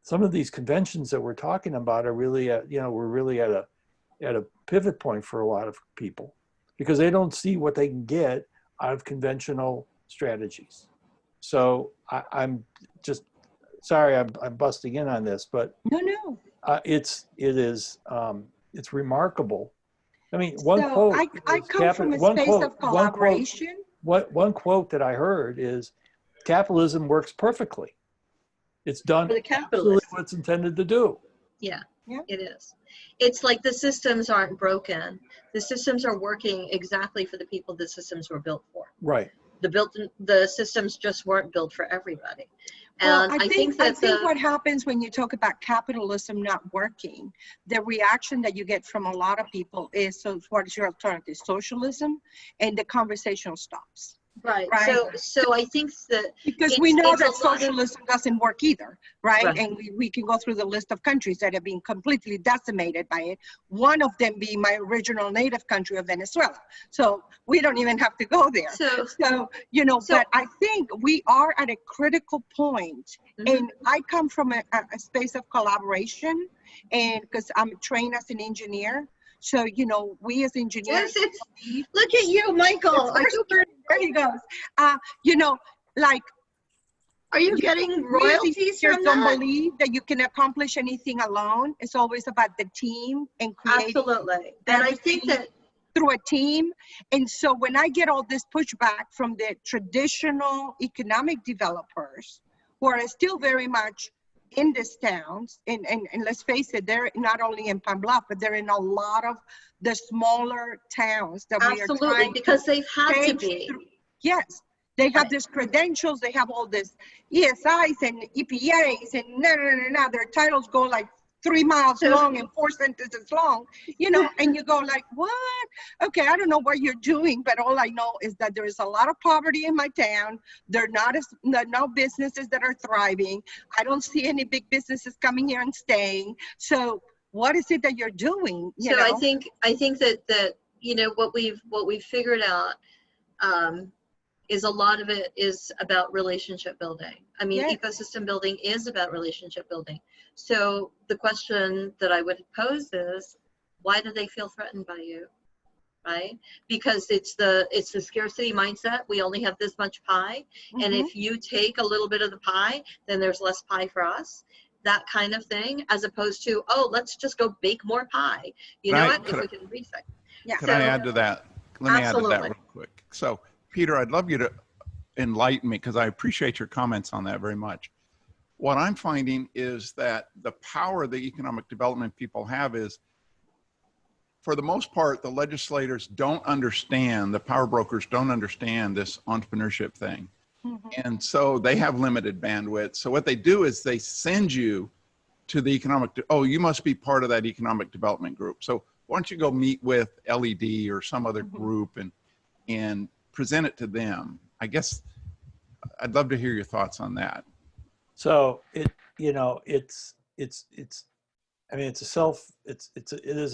G: some of these conventions that we're talking about are really we're really at a pivot point for a lot of people, because they don't see what they can get out of conventional strategies. So I'm just sorry I'm busting in on this, but
B: No.
G: it's remarkable. I mean,
B: I come from a space of collaboration.
G: One quote that I heard is, "Capitalism works perfectly. It's done
A: For the
G: absolutely
A: capitalists.
G: what it's intended to do."
A: Yeah,
B: Yeah.
A: it is. It's like the systems aren't broken. The systems are working exactly for the people the systems were built for.
G: Right.
A: The systems just weren't built for everybody.
B: Well,
A: And
B: I think what happens when you talk about capitalism not working, the reaction that you get from a lot of people is, so what is your alternative? Socialism? And the conversation stops.
A: Right.
B: Right.
A: So I think that
B: because we know that
A: a lot of-
B: socialism doesn't work either, right?
A: Right.
B: And we can go through the list of countries that have been completely decimated by it. One of them being my original native country of Venezuela. So we don't even have to go there.
A: So
B: but I think we are at a critical point. And I come from a space of collaboration, and because I'm trained as an engineer. So, we as engineers.
A: Look at you, Michael.
B: There he goes. Are
A: you getting royalties from
B: don't
A: that?
B: believe that you can accomplish anything alone. It's always about the team and creating.
A: Absolutely. And I think that
B: through a team. And so when I get all this pushback from the traditional economic developers who are still very much in these towns, and let's face it, they're not only in Pine Bluff, but they're in a lot of the smaller towns that we are trying
A: because they've had to be.
B: Yes, they have these credentials, they have all this ESIs and EPAs, and their titles go like 3 miles long and 4 sentences long, and you go like, what? Okay, I don't know what you're doing, but all I know is that there is a lot of poverty in my town. There are no businesses that are thriving. I don't see any big businesses coming here and staying. So what is it that you're doing?
A: I think that what we've figured out is a lot of it is about relationship building. I mean, ecosystem building is about relationship building. So the question that I would pose is, why do they feel threatened by you? Right? Because it's the scarcity mindset. We only have this much pie. And if you take a little bit of the pie, then there's less pie for us. That kind of thing, as opposed to, let's just go bake more pie. If we can reset.
B: Yeah.
F: Can I add to that? Let me add to that real quick. So, Peter, I'd love you to enlighten me, because I appreciate your comments on that very much. What I'm finding is that the power the economic development people have is, for the most part, the legislators don't understand, the power brokers don't understand this entrepreneurship thing. And so they have limited bandwidth. So what they do is they send you to the you must be part of that economic development group. So why don't you go meet with LED or some other group and present it to them? I guess I'd love to hear your thoughts on that.
G: So it is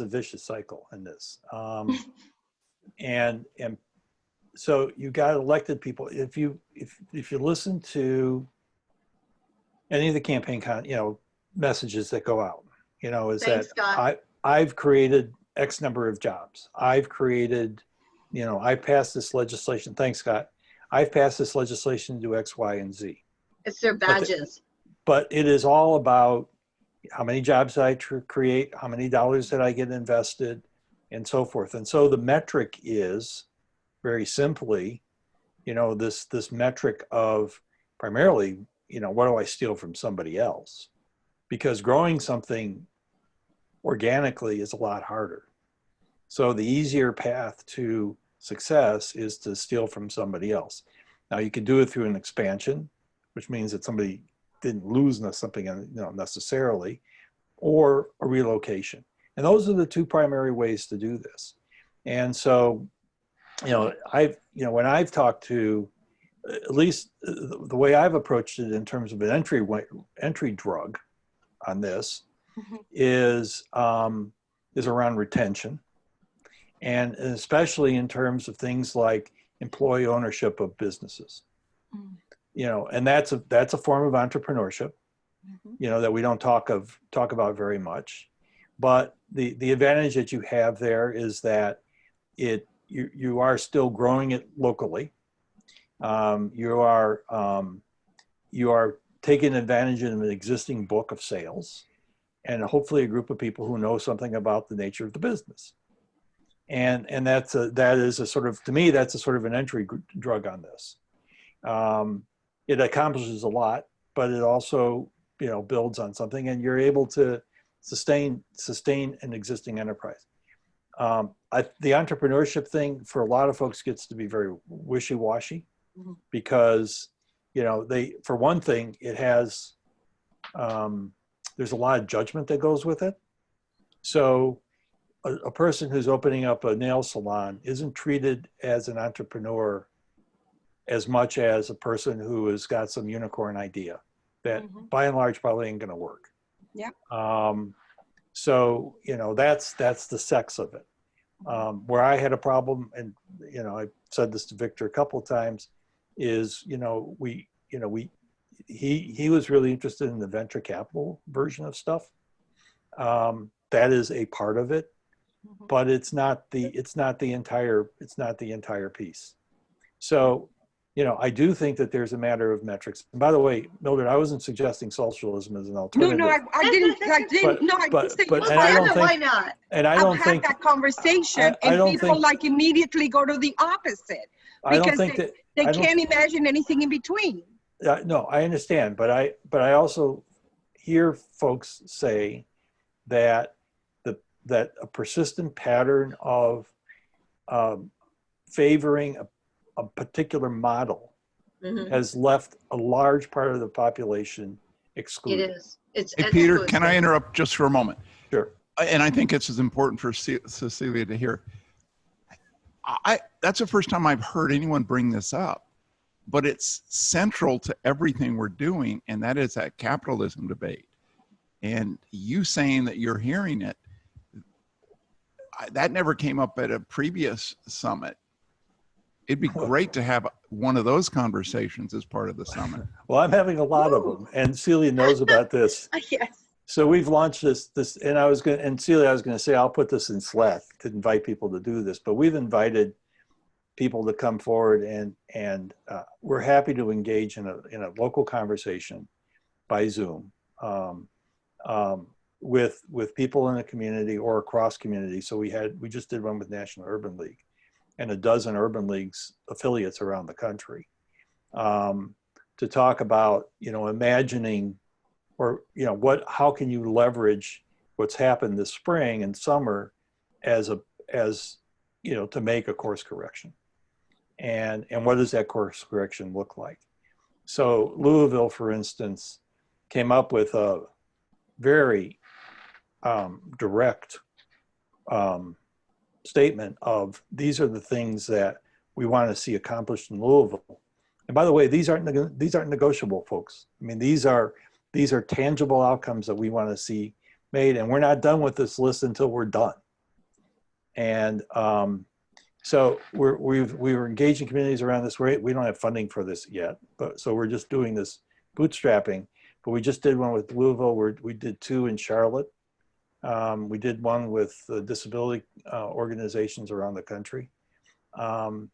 G: a vicious cycle in this. And so you got elected people. If you listen to any of the campaign messages that go out, I've created X number of jobs. I've created, I passed this legislation. Thanks, Scott. I've passed this legislation to do X, Y, and Z.
A: It's their badges.
G: But it is all about how many jobs I create, how many dollars that I get invested, and so forth. And so the metric is, very simply, this metric of primarily, what do I steal from somebody else? Because growing something organically is a lot harder. So the easier path to success is to steal from somebody else. Now you can do it through an expansion, which means that somebody didn't lose something necessarily, or a relocation. And those are the two primary ways to do this. And so, when I've talked to, at least the way I've approached it in terms of an entry drug on this is around retention, and especially in terms of things like employee ownership of businesses. you know, and that's a form of entrepreneurship, you know, that we don't talk about very much. But the advantage that you have there is that you are still growing it locally. You are taking advantage of an existing book of sales, and hopefully a group of people who know something about the nature of the business. And that is a sort of, to me, that's a sort of an entry drug on this. It accomplishes a lot, but it also, you know, builds on something, and you're able to sustain an existing enterprise. The entrepreneurship thing for a lot of folks gets to be very wishy-washy, because, you know, for one thing, it has, there's a lot of judgment that goes with it. So a person who's opening up a nail salon isn't treated as an entrepreneur as much as a person who has got some unicorn idea that by and large probably ain't going to work.
B: Yeah.
G: So, you know, that's the sex of it. Where I had a problem, and, you know, I said this to Victor a couple of times, is, you know, he was really interested in the venture capital version of stuff. That is a part of it, but it's not the entire piece. So, you know, I do think that there's a matter of metrics. And by the way, Mildred, I wasn't suggesting socialism as an alternative.
B: No, I didn't. No, I didn't say.
G: But, and I don't think,
A: why not?
G: And I don't
B: I've
G: think
B: had that conversation, and people like immediately go to the opposite because they can't imagine anything in between.
G: No, I understand, but I also hear folks say that that a persistent pattern of favoring a particular model has left a large part of the population excluded.
A: It is. It's
F: hey, Peter, can I interrupt just for a moment?
G: Sure.
F: And I think it's as important for Cecilia to hear. That's the first time I've heard anyone bring this up, but it's central to everything we're doing, and that is that capitalism debate. And you saying that you're hearing it, that never came up at a previous summit. It'd be great to have one of those conversations as part of the summit.
G: Well, I'm having a lot of them, and Celia knows about this.
A: Yes.
G: So we've launched this, and Celia, I was going to say, I'll put this in Slack to invite people to do this, but we've invited people to come forward, and we're happy to engage in a local conversation by Zoom with people in the community or across community. So we just did one with National Urban League and a dozen Urban Leagues affiliates around the country to talk about, you know, imagining, or, you know, how can you leverage what's happened this spring and summer as you know, to make a course correction, and what does that course correction look like? So Louisville, for instance, came up with a very direct statement of, these are the things that we want to see accomplished in Louisville. And by the way, these aren't negotiable, folks. I mean, these are tangible outcomes that we want to see made, and we're not done with this list until we're done. And so we were engaging communities around this. We don't have funding for this yet, but so we're just doing this bootstrapping. But we just did one with Louisville. We did two in Charlotte. We did one with disability organizations around the country, and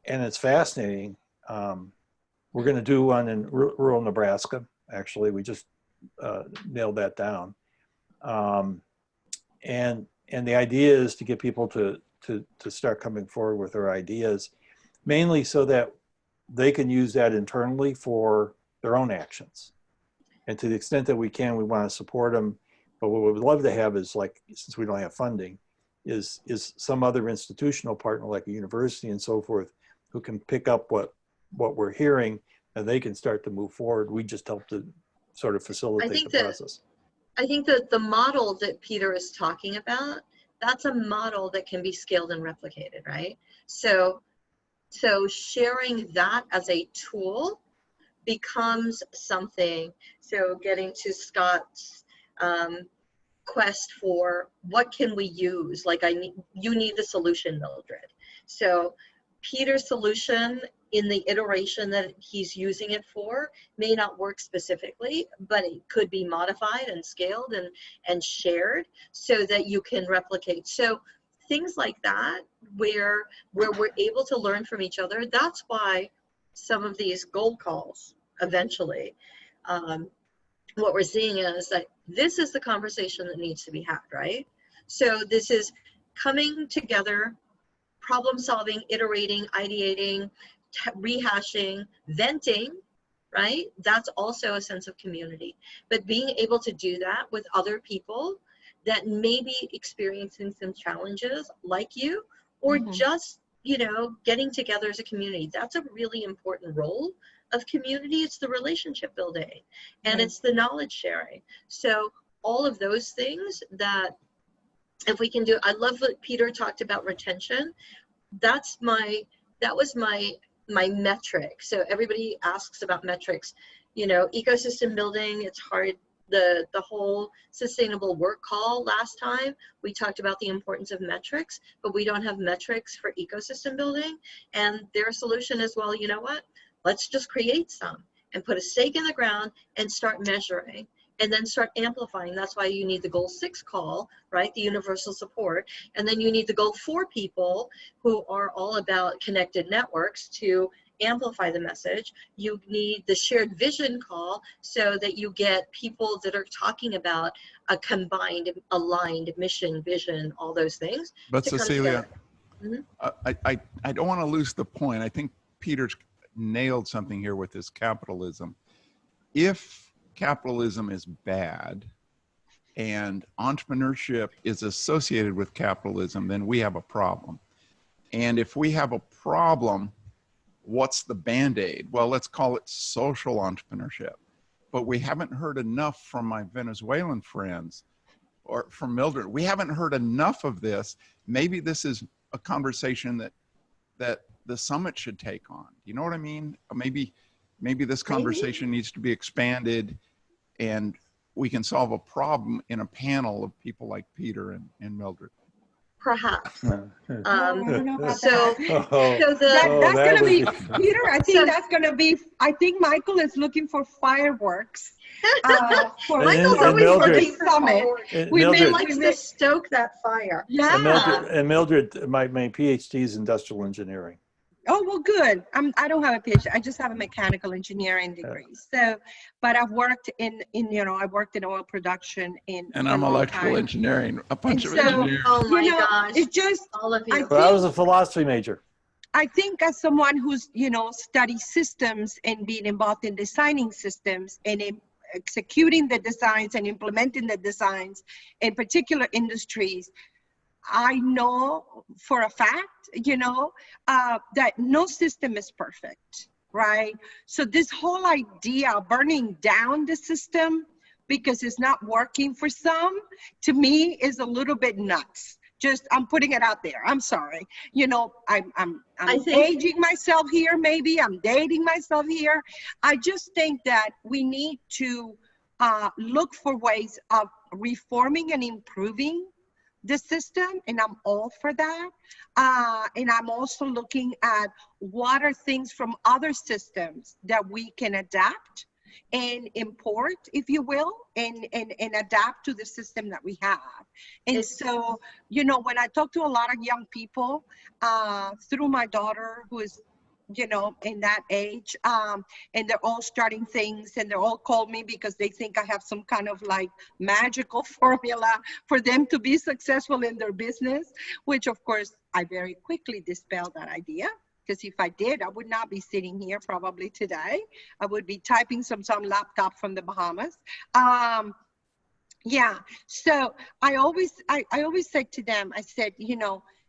G: it's fascinating. We're going to do one in rural Nebraska. Actually, we just nailed that down. And the idea is to get people to start coming forward with their ideas, mainly so that they can use that internally for their own actions. And to the extent that we can, we want to support them. But what we would love to have is, like, since we don't have funding, is some other institutional partner like a university and so forth who can pick up what we're hearing, and they can start to move forward. We just help to sort of facilitate the process.
A: I think that the model that Peter is talking about, that's a model that can be scaled and replicated, right? So sharing that as a tool becomes something. So getting to Scott's quest for what can we use? Like, you need the solution, Mildred. So Peter's solution in the iteration that he's using it for may not work specifically, but it could be modified and scaled and shared so that you can replicate. So things like that, where we're able to learn from each other. That's why some of these gold calls eventually, what we're seeing is that this is the conversation that needs to be had, right? So this is coming together, problem solving, iterating, ideating, rehashing, venting, right? That's also a sense of community. But being able to do that with other people that may be experiencing some challenges like you, or just, you know, getting together as a community, that's a really important role of community. It's the relationship building and it's the knowledge sharing. So all of those things that if we can do, I love what Peter talked about retention. That was my metric. So everybody asks about metrics, you know, ecosystem building, it's hard. The whole sustainable work call last time, we talked about the importance of metrics, but we don't have metrics for ecosystem building. And their solution is, well, you know what? Let's just create some and put a stake in the ground and start measuring and then start amplifying. That's why you need the goal 6 call, right? The universal support. And then you need the goal 4 people who are all about connected networks to amplify the message. You need the shared vision call so that you get people that are talking about a combined, aligned mission, vision, all those things.
F: But Cecilia, I don't want to lose the point. I think Peter's nailed something here with this capitalism. If capitalism is bad and entrepreneurship is associated with capitalism, then we have a problem. And if we have a problem, what's the Band-Aid? Well, let's call it social entrepreneurship. But we haven't heard enough from my Venezuelan friends or from Mildred. We haven't heard enough of this. Maybe this is a conversation that the summit should take on. You know what I mean? Maybe this conversation needs to be expanded and we can solve a problem in a panel of people like Peter and Mildred.
A: Perhaps.
B: That's
G: that
B: going to be, Peter, I think that's going to be, I think Michael is looking for fireworks.
A: Michael's always looking for fireworks. We like to stoke that fire.
B: Yeah.
G: And Mildred, my PhD is industrial engineering.
B: Oh, well, good. I don't have a PhD. I just have a mechanical engineering degree. So, but I've worked in I worked in oil production
F: and I'm electrical engineering, a bunch of engineers.
A: Oh my gosh.
B: It's just,
A: all of you.
G: I was a philosophy major.
B: I think as someone who's, studied systems and being involved in designing systems and in executing the designs and implementing the designs in particular industries, I know for a fact, that no system is perfect, right? So this whole idea of burning down the system because it's not working for some, to me is a little bit nuts. Just, I'm putting it out there. I'm sorry. I'm aging myself here, maybe. I'm dating myself here. I just think that we need to look for ways of reforming and improving the system, and I'm all for that. And I'm also looking at what are things from other systems that we can adapt and import, if you will, and adapt to the system that we have. And so, when I talk to a lot of young people, through my daughter, who is in that age, and they're all starting things, and they're all call me because they think I have some kind of magical formula for them to be successful in their business, which of course I very quickly dispel that idea, because if I did, I would not be sitting here probably today. I would be typing some laptop from the Bahamas. Yeah, so I always said to them, I said,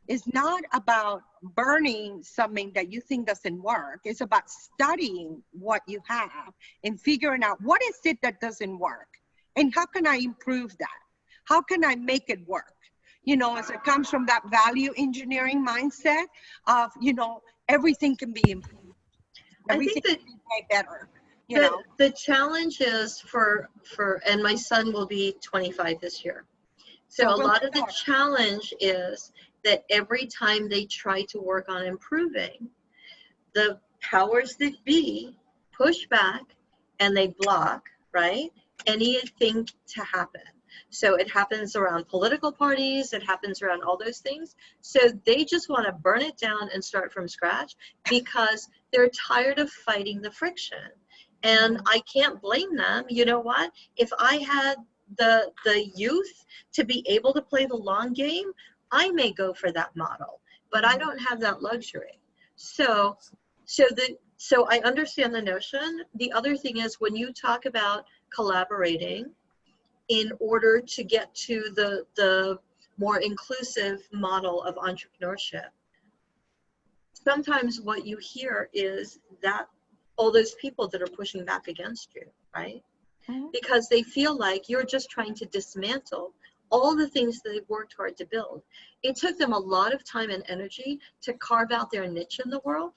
B: it's not about burning something that you think doesn't work. It's about studying what you have and figuring out what is it that doesn't work and how can I improve that? How can I make it work? As it comes from that value engineering mindset of, everything can be improved. Everything can be made better.
A: The challenge is and my son will be 25 this year. So a lot of the challenge is that every time they try to work on improving, the powers that be push back and they block, right, anything to happen. So it happens around political parties, it happens around all those things. So they just want to burn it down and start from scratch because they're tired of fighting the friction. And I can't blame them. You know what? If I had the youth to be able to play the long game, I may go for that model, but I don't have that luxury. So I understand the notion. The other thing is when you talk about collaborating in order to get to the more inclusive model of entrepreneurship, sometimes what you hear is that all those people that are pushing back against you, right? Because they feel like you're just trying to dismantle all the things that they've worked hard to build. It took them a lot of time and energy to carve out their niche in the world,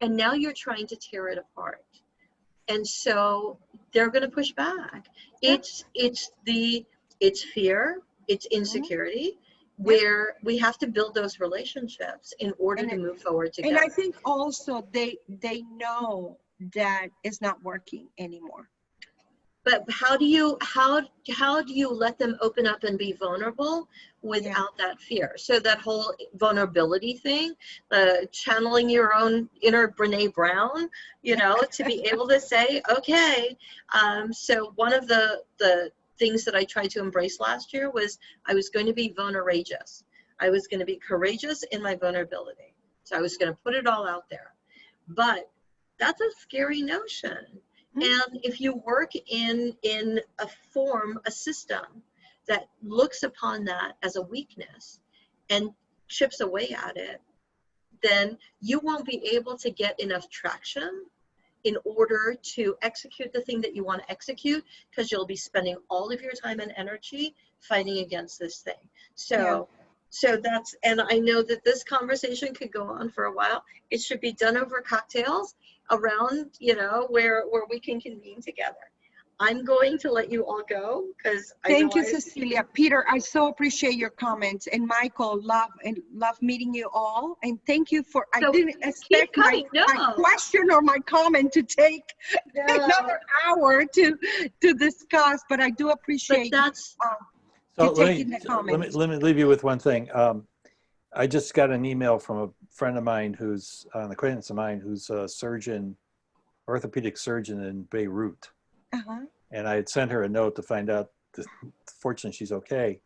A: and now you're trying to tear it apart. And so they're going to push back. It's fear, it's insecurity, where we have to build those relationships in order to move forward together.
B: And I think also they know that it's not working anymore.
A: But how do you let them open up and be vulnerable without that fear? So that whole vulnerability thing, channeling your own inner Brene Brown, you know, to be able to say, okay. So one of the things that I tried to embrace last year was I was going to be vulnerageous. I was going to be courageous in my vulnerability. So I was going to put it all out there. But that's a scary notion. And if you work in a form, a system that looks upon that as a weakness and chips away at it, then you won't be able to get enough traction in order to execute the thing that you want to execute, because you'll be spending all of your time and energy fighting against this thing. So that's, and I know that this conversation could go on for a while. It should be done over cocktails around, you know, where we can convene together. I'm going to let you all go because
B: Thank you, Cecilia. Peter, I so appreciate your comments, and Michael, love meeting you all. And thank you for, I didn't expect my question or my comment to take another hour to discuss, but I do appreciate
G: so
B: taking the comments.
G: let me leave you with one thing. I just got an email from a friend of mine who's an acquaintance of mine who's a surgeon, orthopedic surgeon in Beirut. And I had sent her a note to find out, fortunately she's okay,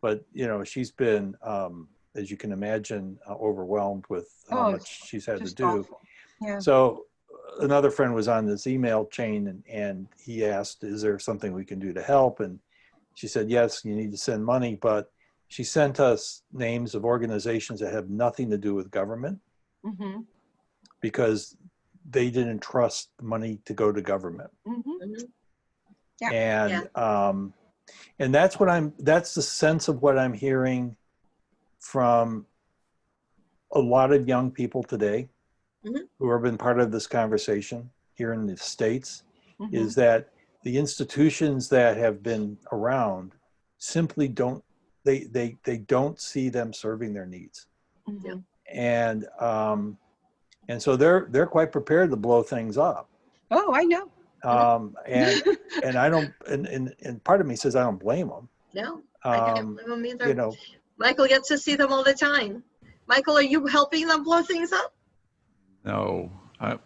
G: but you know, she's been, as you can imagine, overwhelmed with how much she's had to do. So another friend was on this email chain and he asked, is there something we can do to help? And she said, yes, you need to send money, but she sent us names of organizations that have nothing to do with government because they didn't trust money to go to government. And that's that's the sense of what I'm hearing from a lot of young people today who have been part of this conversation here in the States, is that the institutions that have been around simply don't, they don't see them serving their needs. And so they're quite prepared to blow things up.
B: Oh, I know.
G: And I don't, and part of me says I don't blame them.
A: No, I can't blame them either.
G: You know,
A: Michael gets to see them all the time. Michael, are you helping them blow things up?
F: No, I'm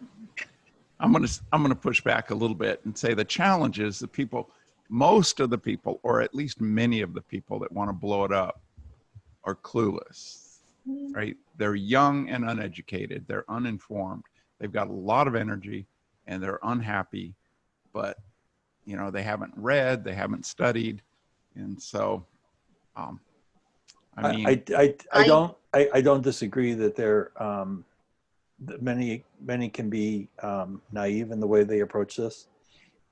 F: gonna push back a little bit and say the challenge is the people, most of the people, or at least many of the people that want to blow it up are clueless, right? They're young and uneducated. They're uninformed. They've got a lot of energy and they're unhappy, but you know, they haven't read, they haven't studied. And so, I mean,
G: I don't disagree that there, many can be naive in the way they approach this.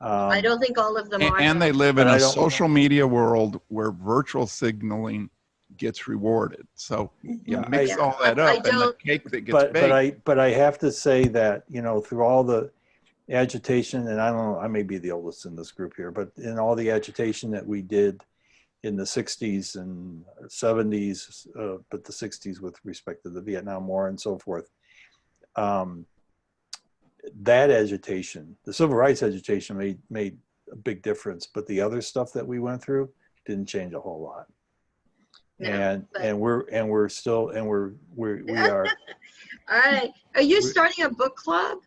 A: I don't think all of them are.
F: And they live in a social media world where virtual signaling gets rewarded. So you mix all that up and the cake that gets baked.
G: But I have to say that, you know, through all the agitation, and I don't know, I may be the oldest in this group here, but in all the agitation that we did in the 60s and 70s, but the 60s with respect to the Vietnam War and so forth. That agitation, the civil rights agitation made a big difference, but the other stuff that we went through didn't change a whole lot.
A: No,
G: we are.
A: All right. Are you starting a book club?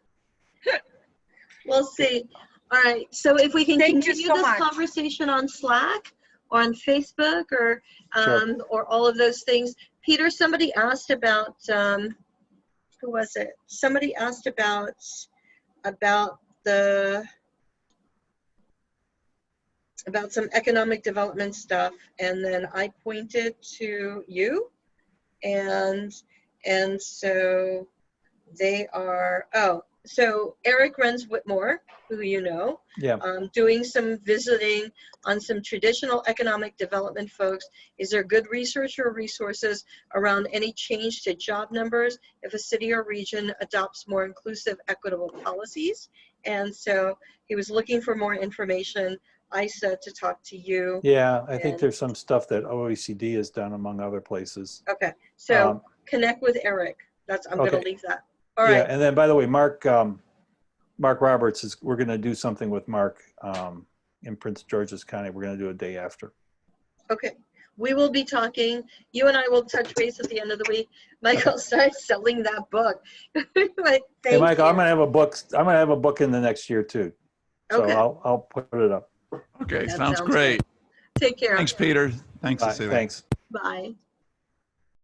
A: We'll see. All right. So if we can continue this conversation on Slack or on Facebook or or all of those things. Peter, somebody asked about who was it? Somebody asked about some economic development stuff, and then I pointed to you, and so they are, so Eric runs Whitmore, who you know, doing some visiting on some traditional economic development folks. Is there good research or resources around any change to job numbers if a city or region adopts more inclusive, equitable policies? And so he was looking for more information. I said to talk to you.
G: Yeah, I think there's some stuff that OECD has done among other places.
A: Okay, so connect with Eric. I'm going to leave that. All right.
G: Yeah, and then by the way, Mark Roberts we're going to do something with Mark in Prince George's County. We're going to do a day after.
A: Okay, we will be talking. You and I will touch base at the end of the week. Michael, start selling that book.
G: Hey, Michael, I'm going to have a book. I'm going to have a book in the next year too. So I'll put it up.
F: Okay, sounds great.
A: Good. Take care.
F: Thanks, Peter. Thanks,
G: Bye.
F: Cecilia.
G: Thanks.
A: Bye.